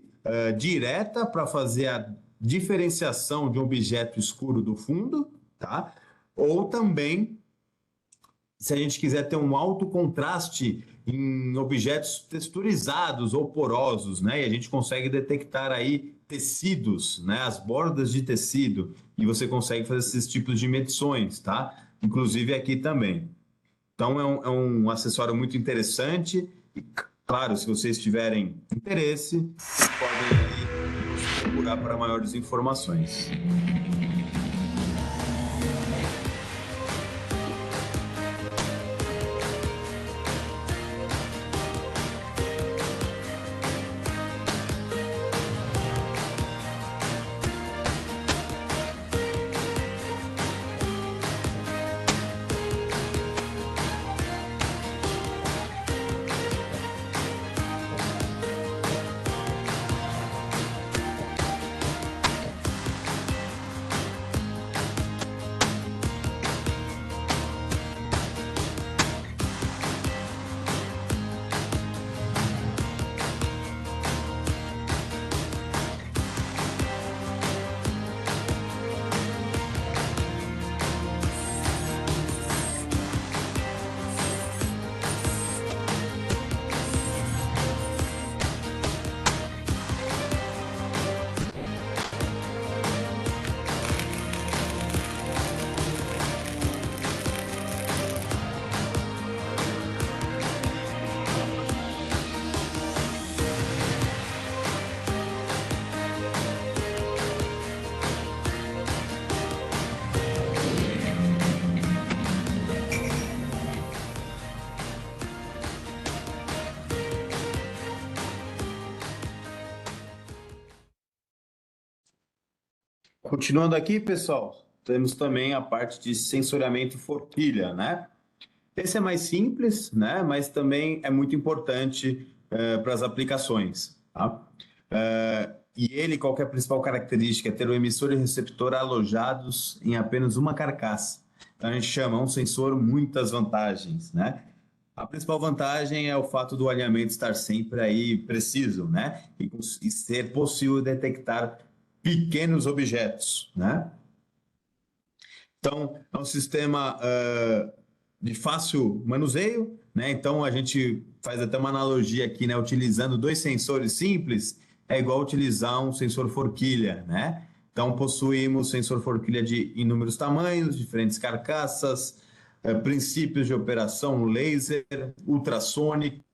direta para fazer a diferenciação de um objeto escuro do fundo, tá? Ou também se a gente quiser ter um alto contraste em objetos texturizados ou porosos, né? E a gente consegue detectar aí tecidos, né? As bordas de tecido, e você consegue fazer esses tipos de medições, tá? Inclusive aqui também. Então, é um acessório muito interessante e, claro, se vocês tiverem interesse, podem aí procurar para maiores informações. Continuando aqui, pessoal, temos também a parte de sensoriamento forquilha, né? Esse é mais simples, né? Mas também é muito importante para as aplicações, tá? E ele, qual que é a principal característica? É ter o emissor e o receptor alojados em apenas uma carcaça. Então, a gente chama um sensor muitas vantagens, né? A principal vantagem é o fato do alinhamento estar sempre aí preciso, né? E ser possível detectar pequenos objetos, né? Então, é um sistema de fácil manuseio, né? Então, a gente faz até uma analogia aqui, né? Utilizando dois sensores simples, é igual utilizar um sensor forquilha, né? Então, possuímos sensor forquilha de inúmeros tamanhos, diferentes carcaças, princípios de operação, laser, ultrassônico,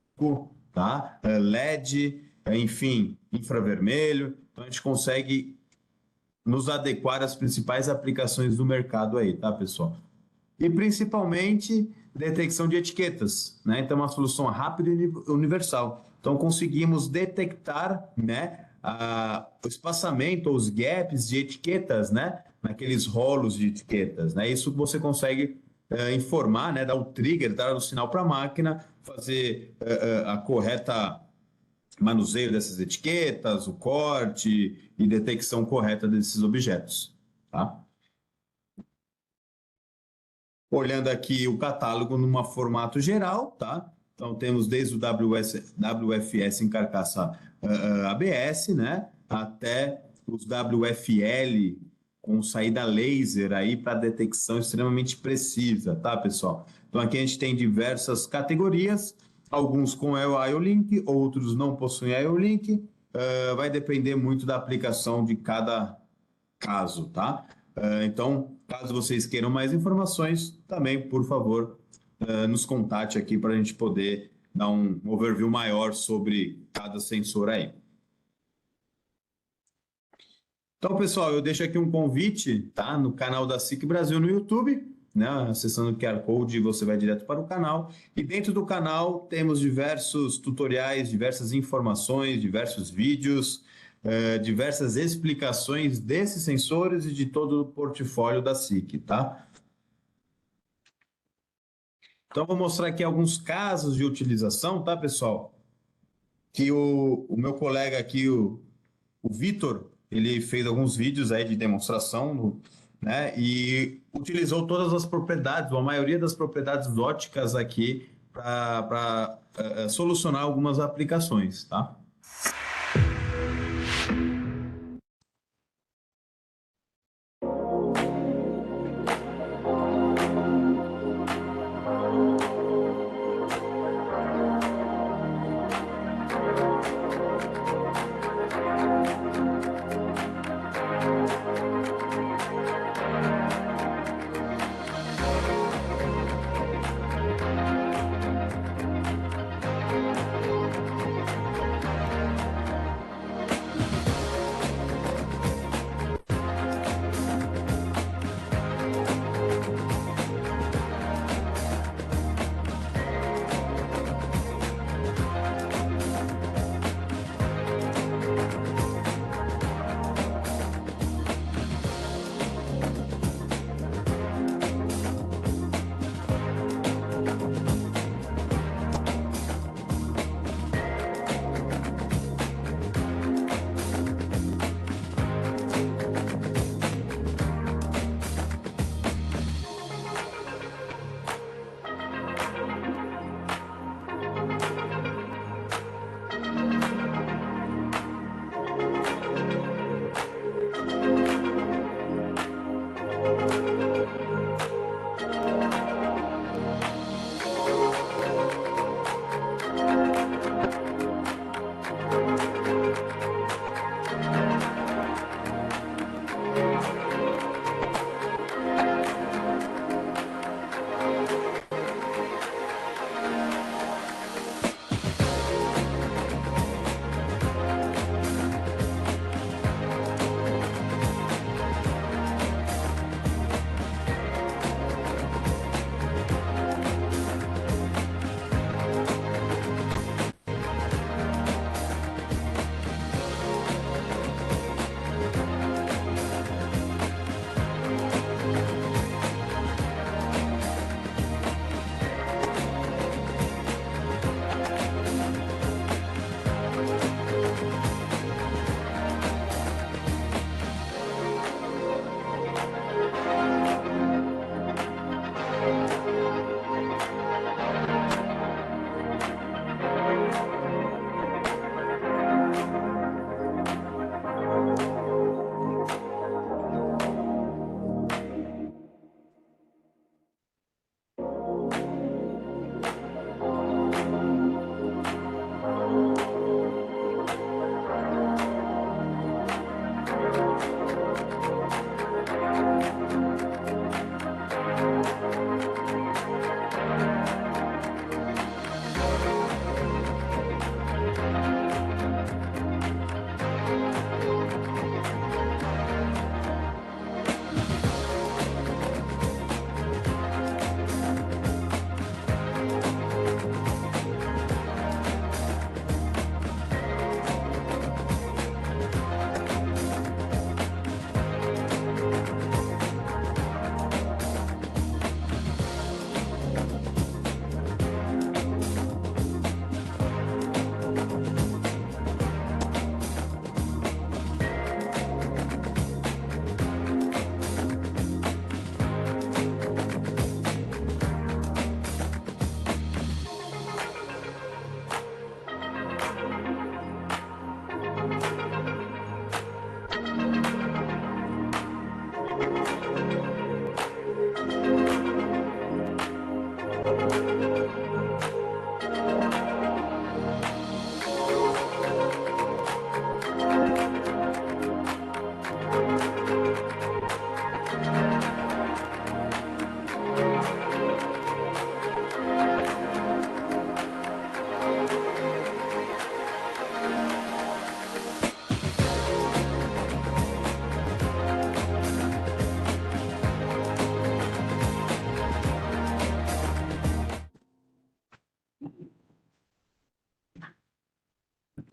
tá? LED, enfim, infravermelho. Então, a gente consegue nos adequar às principais aplicações do mercado aí, tá, pessoal? e principalmente detecção de etiquetas, né? Então, uma solução rápida e universal. Então, conseguimos detectar, né, o espaçamento, os gaps de etiquetas, né, naqueles rolos de etiquetas, né? Isso você consegue informar, né, dar o trigger, dar o sinal para a máquina, fazer a correta manuseio dessas etiquetas, o corte e detecção correta desses objetos, tá? Olhando aqui o catálogo num formato geral, tá? Então temos desde o WFS em carcaça ABS, né? Até os WFL com saída laser aí para detecção extremamente precisa, tá, pessoal? Então aqui a gente tem diversas categorias, alguns com IO-Link, outros não possuem IO-Link, vai depender muito da aplicação de cada caso, tá? Então, caso vocês queiram mais informações, também, por favor, nos contate aqui para a gente poder dar um overview maior sobre cada sensor aí. Então, pessoal, eu deixo aqui um convite, tá? No canal da SIC Brasil no YouTube, né? Acessando o QR Code, você vai direto para o canal. E dentro do canal temos diversos tutoriais, diversas informações, diversos vídeos, diversas explicações desses sensores e de todo o portfólio da SIC, tá? Então, vou mostrar aqui alguns casos de utilização, tá, pessoal? Que o meu colega aqui, o Vitor, ele fez alguns vídeos aí de demonstração, né? E utilizou todas as propriedades, ou a maioria das propriedades óticas aqui para solucionar algumas aplicações, tá?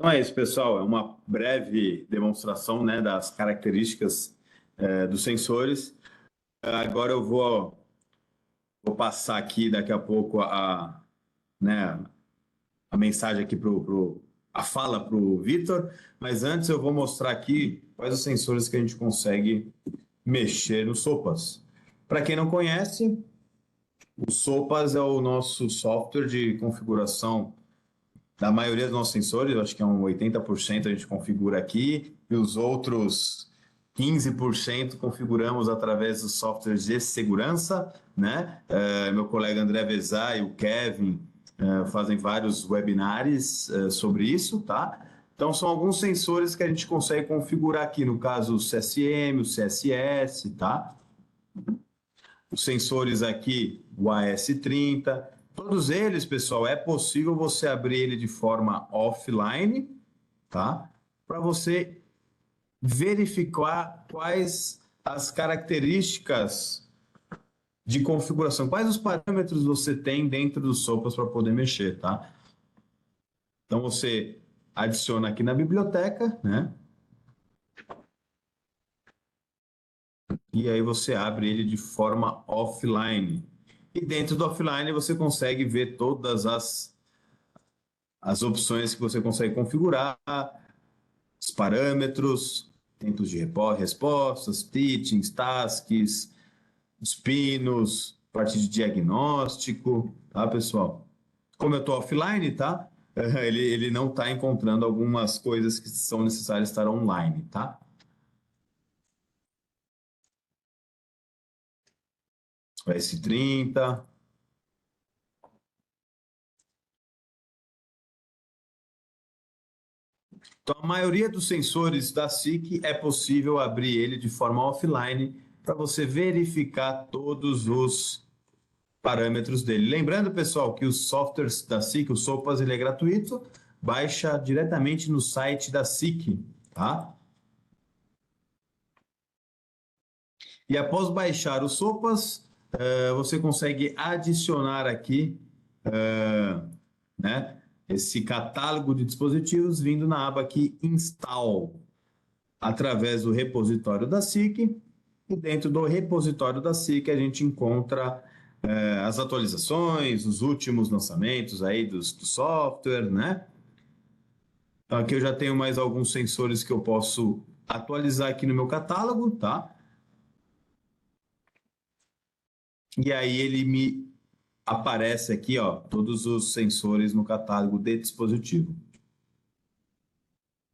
Então é isso, pessoal. É uma breve demonstração, né, das características dos sensores. Agora eu vou passar aqui daqui a pouco né, a mensagem aqui a fala para o Vitor, mas antes eu vou mostrar aqui quais os sensores que a gente consegue mexer no Sopas. Para quem não conhece, o Sopas é o nosso software de configuração da maioria dos nossos sensores, eu acho que é um 80% a gente configura aqui, e os outros 15% configuramos através dos softwares de segurança, né? Meu colega André Vezar e o Kevin fazem vários webinars sobre isso, tá? Então, são alguns sensores que a gente consegue configurar aqui, no caso, o CSM, o CSS, tá? Os sensores aqui, o AS30, todos eles, pessoal, é possível você abrir ele de forma offline, tá? Para você verificar quais as características de configuração, quais os parâmetros você tem dentro dos sopas para poder mexer, tá? Então você adiciona aqui na biblioteca, né? E aí você abre ele de forma offline. E dentro do offline você consegue ver todas as opções que você consegue configurar, os parâmetros, tempos de respostas, teachings, tasks, os pinos, parte de diagnóstico, tá, pessoal? Como eu estou offline, tá? Ele não está encontrando algumas coisas que são necessárias estar online, tá? O S30. Então, a maioria dos sensores da SIC é possível abrir ele de forma offline para você verificar todos os parâmetros dele. Lembrando, pessoal, que os softwares da SIC, o Sopas, ele é gratuito, baixa diretamente no site da SIC, tá? E após baixar o Sopas, você consegue adicionar aqui, né, esse catálogo de dispositivos vindo na aba aqui Install, através do repositório da SIC. E dentro do repositório da SIC a gente encontra as atualizações, os últimos lançamentos aí do software, né? Então, aqui eu já tenho mais alguns sensores que eu posso atualizar aqui no meu catálogo, tá? E aí ele me aparece aqui, ó, todos os sensores no catálogo de dispositivo.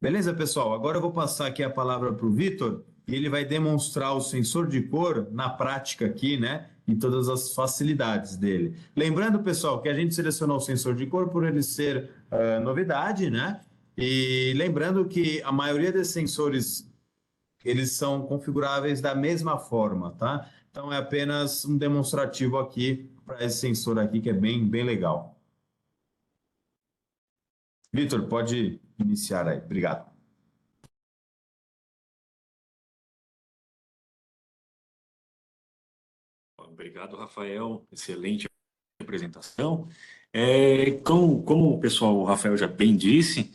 Beleza, pessoal? Agora eu vou passar aqui a palavra para o Vitor e ele vai demonstrar o sensor de cor na prática aqui, né? E todas as facilidades dele. Lembrando, pessoal, que a gente selecionou o sensor de cor por ele ser novidade, né? E lembrando que a maioria desses sensores, eles são configuráveis da mesma forma, tá? Então é apenas um demonstrativo aqui para esse sensor aqui que é bem legal. Vitor, pode iniciar aí. Obrigado. Obrigado, Rafael. Excelente apresentação. Como o pessoal, o Rafael já bem disse,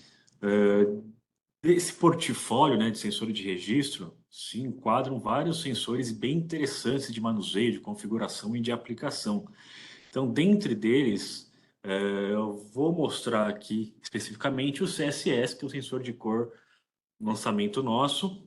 esse portfólio, né, de sensores de registro se enquadram vários sensores bem interessantes de manuseio, de configuração e de aplicação. Então, dentre deles, eu vou mostrar aqui especificamente o CSS, que é o sensor de cor lançamento nosso,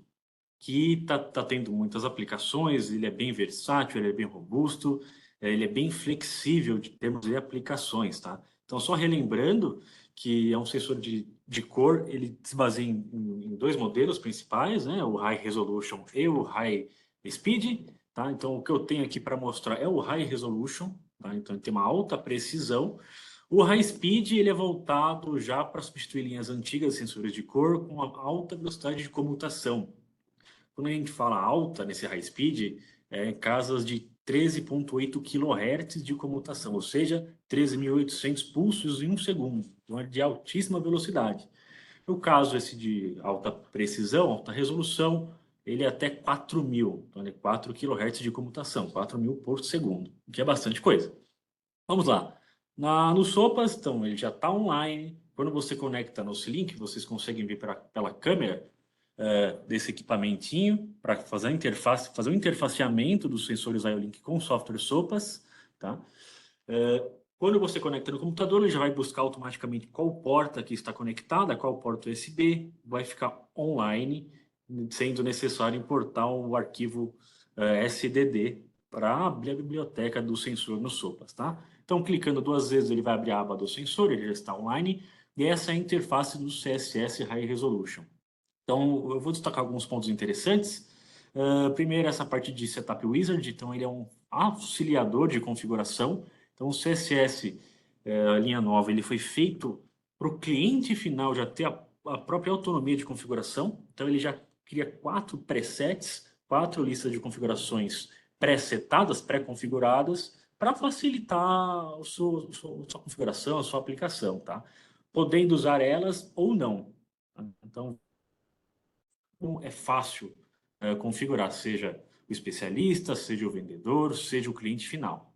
que tá tendo muitas aplicações, ele é bem versátil, ele é bem robusto, ele é bem flexível de termos de aplicações, tá? Então, só relembrando que é um sensor de cor, ele se baseia em dois modelos principais, né? O High Resolution e o High Speed, tá? Então, o que eu tenho aqui para mostrar é o High Resolution, tá? Então, ele tem uma alta precisão. O High Speed, ele é voltado já para substituir linhas antigas de sensores de cor com uma alta velocidade de comutação. Quando a gente fala alta nesse high speed, é casas de 13,8 kHz de comutação, ou seja, 13.800 pulsos em um segundo, então é de altíssima velocidade. No caso esse de alta precisão, alta resolução, ele é até 4.000, então é 4 kHz de comutação, 4.000 por segundo, o que é bastante coisa. Vamos lá. No Sopas, então, ele já está online. Quando você conecta no link, vocês conseguem ver pela câmera desse equipamentinho para fazer a interface, fazer o interfaceamento dos sensores IO-Link com o software Sopas, tá? Quando você conecta no computador, ele já vai buscar automaticamente qual porta que está conectada, qual porta USB, vai ficar online, sendo necessário importar o arquivo SDD para abrir a biblioteca do sensor no Sopas, tá? Então, clicando 2 vezes, ele vai abrir a aba do sensor, ele já está online, e essa é a interface do CSS High Resolution. Então, eu vou destacar alguns pontos interessantes. Primeiro, essa parte de Setup Wizard. Então, ele é um auxiliador de configuração. Então, o CSS, a linha nova, ele foi feito para o cliente final já ter a própria autonomia de configuração. Então, ele já cria 4 presets, 4 listas de configurações pré-setadas, pré-configuradas, para facilitar a sua configuração, a sua aplicação, tá? Podendo usar elas ou não. Então, é fácil configurar, seja o especialista, seja o vendedor, seja o cliente final.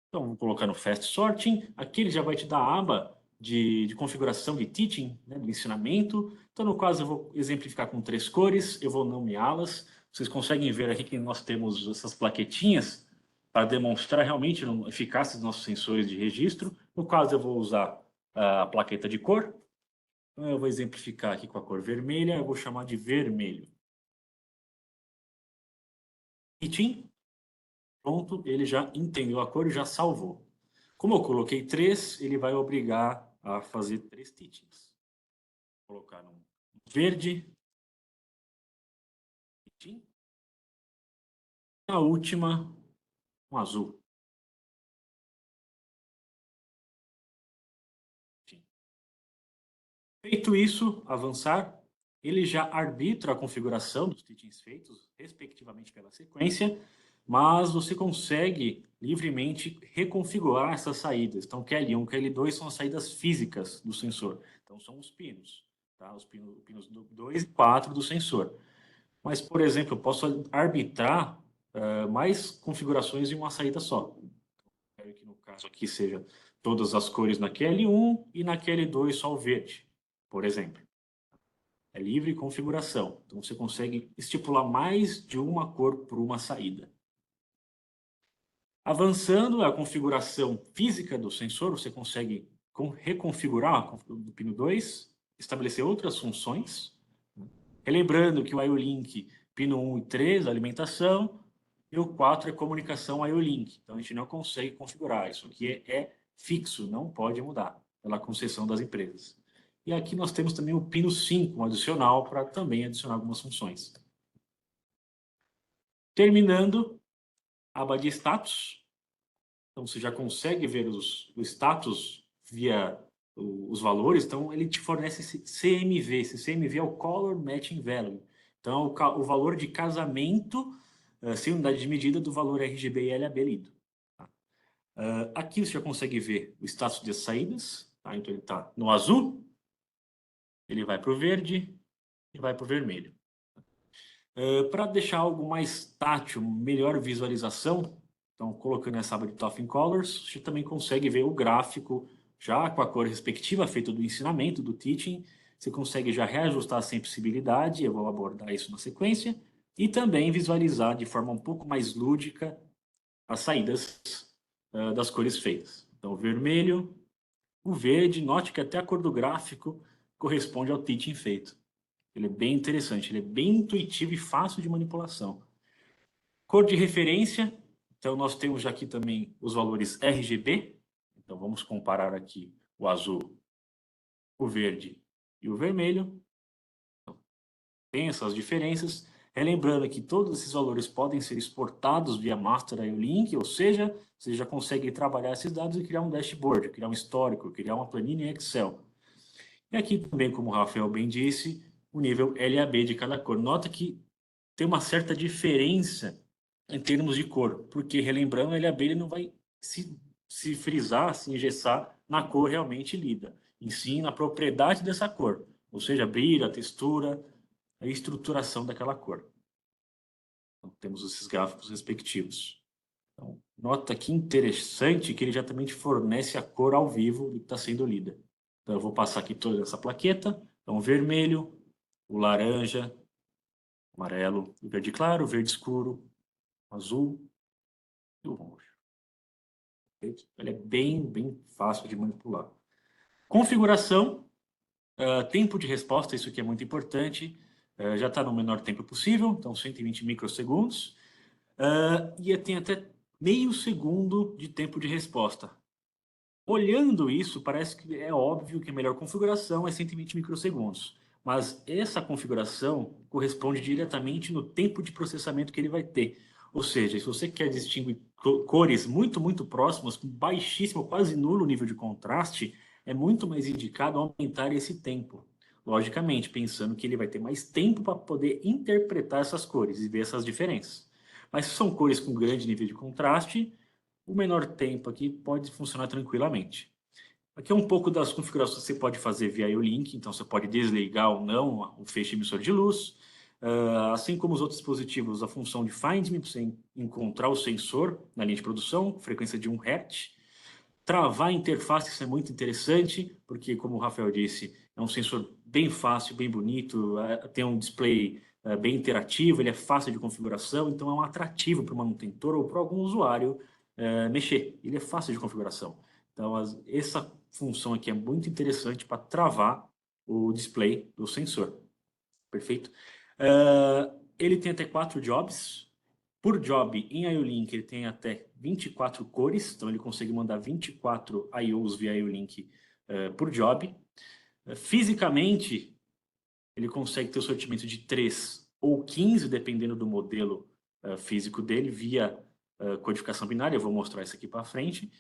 Então, vou colocar no Fast Sorting. Aqui ele já vai te dar a aba de configuração de teaching, né, do ensinamento. Então, no caso, eu vou exemplificar com 3 cores, eu vou nomeá-las. Vocês conseguem ver aqui que nós temos essas plaquetinhas para demonstrar realmente a eficácia dos nossos sensores de registro. No caso, eu vou usar a plaqueta de cor. Então, eu vou exemplificar aqui com a cor vermelha, eu vou chamar de vermelho. Teaching, pronto, ele já entendeu a cor e já salvou. Como eu coloquei 3, ele vai obrigar a fazer 3 teachings. Vou colocar no verde. Teaching. Na última, um azul. Teaching. Feito isso, avançar, ele já arbitra a configuração dos teachings feitos, respectivamente pela sequência, mas você consegue livremente reconfigurar essas saídas. Então, QL1 e QL2 são as saídas físicas do sensor. Então, são os pinos, tá? Os pinos 2 e 4 do sensor. Mas, por exemplo, eu posso arbitrar mais configurações em uma saída só. Quero que, no caso aqui, seja todas as cores na QL1 e na QL2 só o verde, por exemplo. É livre configuração. Então, você consegue estipular mais de uma cor por uma saída. Avançando a configuração física do sensor, você consegue reconfigurar o pino 2, estabelecer outras funções. Relembrando que o IO-Link, pino 1 e 3, alimentação, e o 4 é comunicação IO-Link. Então, a gente não consegue configurar. Isso aqui é fixo, não pode mudar pela concessão das empresas. E aqui nós temos também o pino 5, um adicional, para também adicionar algumas funções. Terminando, aba de status. Então, você já consegue ver o status via os valores. Então, ele te fornece esse CMV. Esse CMV é o Color Matching Value. Então, o valor de casamento, sem unidade de medida, do valor RGB e LAB lido. Tá? Aqui você já consegue ver o status de saídas. Tá? Então, ele está no azul, ele vai para o verde e vai para o vermelho. Para deixar algo mais tátil, melhor visualização, então, colocando essa aba de Top in Colors, você também consegue ver o gráfico já com a cor respectiva, feito do ensinamento, do teaching. Você consegue já reajustar a sensibilidade, eu vou abordar isso na sequência, e também visualizar de forma um pouco mais lúdica as saídas das cores feitas. Então, o vermelho, o verde, note que até a cor do gráfico corresponde ao teaching feito. Ele é bem interessante, ele é bem intuitivo e fácil de manipulação. Cor de referência. Então, nós temos aqui também os valores RGB. Então, vamos comparar aqui o azul, o verde e o vermelho. Então, tem essas diferenças. Relembrando que todos esses valores podem ser exportados via Master IO-Link, ou seja, você já consegue trabalhar esses dados e criar um dashboard, criar um histórico, criar uma planilha em Excel. E aqui também, como o Rafael bem disse, o nível LAB de cada cor. Nota que tem uma certa diferença em termos de cor, porque, relembrando, a LAB ele não vai se frisar, se engessar na cor realmente lida, e sim na propriedade dessa cor, ou seja, a brilho, a textura, a estruturação daquela cor. Então, temos esses gráficos respectivos. Então, nota que interessante que ele já também te fornece a cor ao vivo do que está sendo lida. Então, eu vou passar aqui toda essa plaqueta. Então, o vermelho, o laranja, o amarelo, o verde claro, o verde escuro, o azul e o roxo. Perfeito? Ele é bem fácil de manipular. Configuração, tempo de resposta, isso aqui é muito importante. Já está no menor tempo possível, então 120 microsegundos. E tem até meio segundo de tempo de resposta. Olhando isso, parece que é óbvio que a melhor configuração é 120 microsegundos. Mas essa configuração corresponde diretamente no tempo de processamento que ele vai ter. Ou seja, se você quer distinguir cores muito próximas, com baixíssimo, quase nulo nível de contraste, é muito mais indicado aumentar esse tempo. Logicamente, pensando que ele vai ter mais tempo para poder interpretar essas cores e ver essas diferenças. Mas se são cores com grande nível de contraste, o menor tempo aqui pode funcionar tranquilamente. Aqui é um pouco das configurações que você pode fazer via IO-Link, então você pode desligar ou não o feixe emissor de luz. Assim como os outros dispositivos, a função de Find Me, para você encontrar o sensor na linha de produção, frequência de 1 Hz. Travar a interface, isso é muito interessante, porque, como o Rafael disse, é um sensor bem fácil, bem bonito, tem um display bem interativo, ele é fácil de configuração, então é um atrativo para o manutentor ou para algum usuário mexer. Ele é fácil de configuração. Então, essa função aqui é muito interessante para travar o display do sensor. Perfeito? Ele tem até 4 jobs. Por job, em IO-Link, ele tem até 24 cores, então ele consegue mandar 24 IOs via IO-Link por job. Fisicamente, ele consegue ter o sortimento de 3 ou 15, dependendo do modelo físico dele, via codificação binária. Eu vou mostrar isso aqui para frente.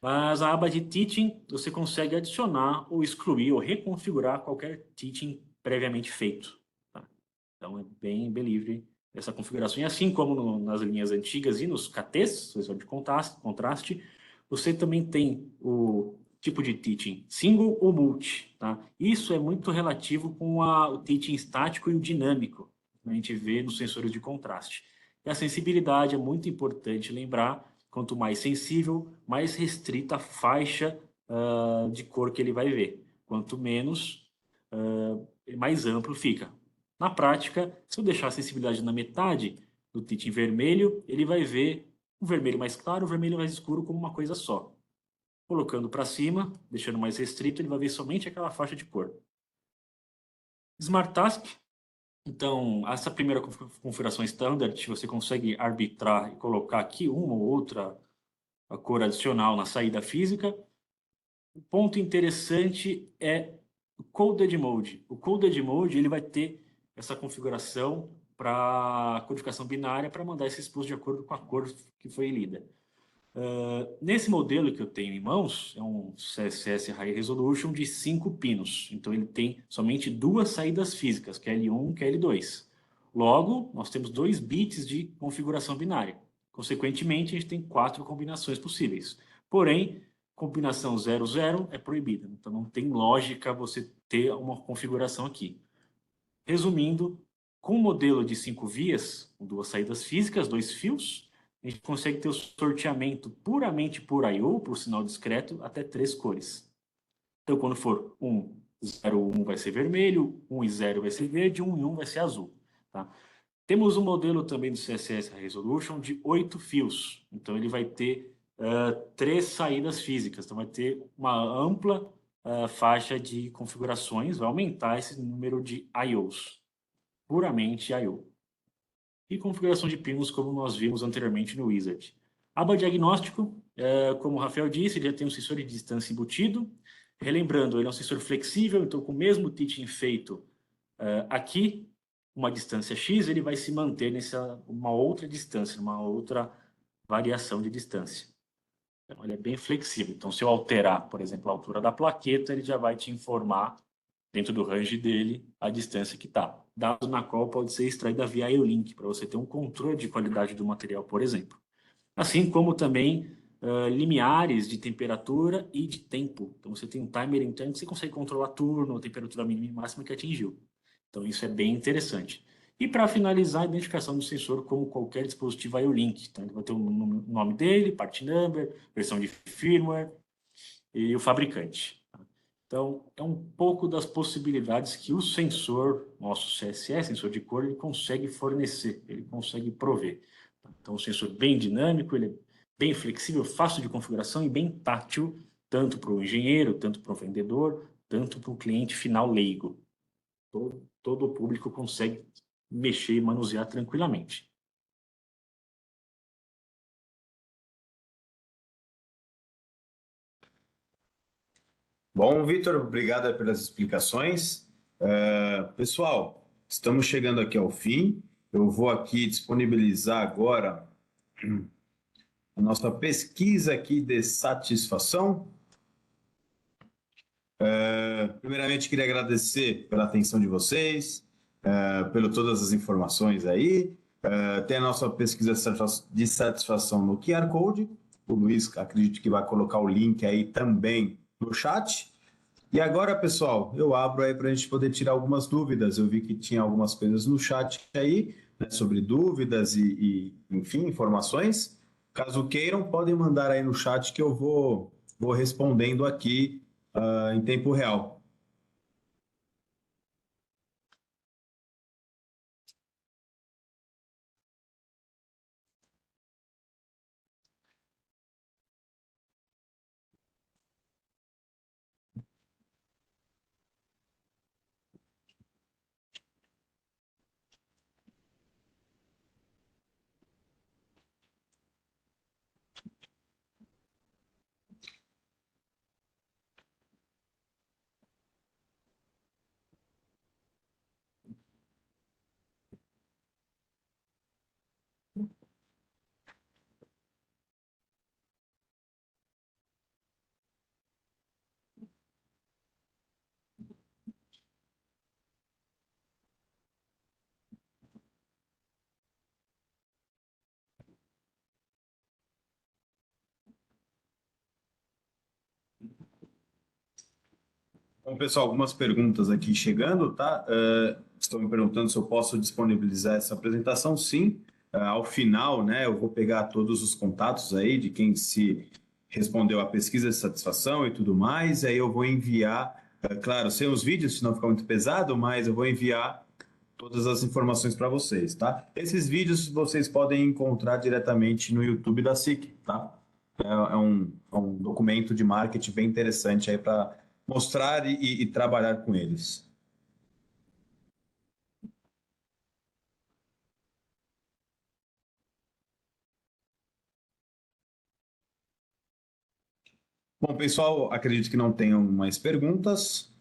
Mas a aba de Teaching, você consegue adicionar ou excluir ou reconfigurar qualquer Teaching previamente feito. Tá? Então, é bem livre essa configuração. E assim como nas linhas antigas e nos KTs, sensor de contraste, você também tem o tipo de teaching single ou multi. Tá? Isso é muito relativo com o teaching estático e o dinâmico, que a gente vê nos sensores de contraste. E a sensibilidade é muito importante lembrar, quanto mais sensível, mais restrita a faixa de cor que ele vai ver. Quanto menos, mais amplo fica. Na prática, se eu deixar a sensibilidade na metade do teaching vermelho, ele vai ver o vermelho mais claro, o vermelho mais escuro como uma coisa só. Colocando para cima, deixando mais restrito, ele vai ver somente aquela faixa de cor. Smart Task. Então, essa primeira configuração standard, você consegue arbitrar e colocar aqui uma ou outra a cor adicional na saída física. O ponto interessante é o Coded Mode. O Coded Mode ele vai ter essa configuração para codificação binária para mandar esses pulsos de acordo com a cor que foi lida. Nesse modelo que eu tenho em mãos, é um CSS High Resolution de 5 pinos. Então, ele tem somente 2 saídas físicas, que é L1 e que é L2. Logo, nós temos 2 bits de configuração binária. Consequentemente, a gente tem 4 combinações possíveis. Porém, combinação 00 é proibida. Então, não tem lógica você ter uma configuração aqui. Resumindo, com o modelo de 5 vias, com 2 saídas físicas, 2 fios, a gente consegue ter o sorteamento puramente por I/O, por sinal discreto, até 3 cores. Então, quando for 1, 0, 1 vai ser vermelho, 1 e 0 vai ser verde, 1 e 1 vai ser azul. Tá? Temos um modelo também do CSS Resolution de 8 fios. Então, ele vai ter 3 saídas físicas. Então, vai ter uma ampla faixa de configurações, vai aumentar esse número de I/Os. Puramente I/O. E configuração de pinos, como nós vimos anteriormente no Wizard. Aba diagnóstico, como o Rafael disse, ele já tem um sensor de distância embutido. Relembrando, ele é um sensor flexível, então com o mesmo teaching feito aqui, uma distância X, ele vai se manter nessa uma outra distância, uma outra variação de distância. Então, ele é bem flexível. Então, se eu alterar, por exemplo, a altura da plaqueta, ele já vai te informar, dentro do range dele, a distância que está. Dado na qual pode ser extraída via IO-Link, para você ter um controle de qualidade do material, por exemplo. Assim como também limiares de temperatura e de tempo. Então, você tem um timer interno que você consegue controlar turno, a temperatura mínima e máxima que atingiu. Então, isso é bem interessante. E para finalizar, a identificação do sensor como qualquer dispositivo IO-Link. Então, ele vai ter o nome dele, part number, versão de firmware e o fabricante. Então, é um pouco das possibilidades que o sensor, nosso CSE, sensor de cor, ele consegue fornecer, ele consegue prover. Então, um sensor bem dinâmico, ele é bem flexível, fácil de configuração e bem tátil, tanto para o engenheiro, tanto para o vendedor, tanto para o cliente final leigo. Todo o público consegue mexer e manusear tranquilamente. Bom, Vitor, obrigado pelas explicações. Pessoal, estamos chegando aqui ao fim. Eu vou aqui disponibilizar agora a nossa pesquisa aqui de satisfação. Primeiramente, queria agradecer pela atenção de vocês, pelo todas as informações aí. Tem a nossa pesquisa de satisfação no QR Code. O Luiz, acredito que vai colocar o link aí também no chat. E agora, pessoal, eu abro aí para a gente poder tirar algumas dúvidas. Eu vi que tinha algumas coisas no chat aí, né, sobre dúvidas enfim, informações. Caso queiram, podem mandar aí no chat que eu vou respondendo aqui em tempo real. Bom, pessoal, algumas perguntas aqui chegando, tá? Estão me perguntando se eu posso disponibilizar essa apresentação. Sim, ao final, né, eu vou pegar todos os contatos aí de quem se respondeu à pesquisa de satisfação e tudo mais, aí eu vou enviar, claro, sem os vídeos, senão fica muito pesado, mas eu vou enviar todas as informações para vocês, tá? Esses vídeos vocês podem encontrar diretamente no YouTube da SIC, tá? É um documento de marketing bem interessante aí para mostrar e trabalhar com eles. Bom, pessoal, acredito que não tenham mais perguntas.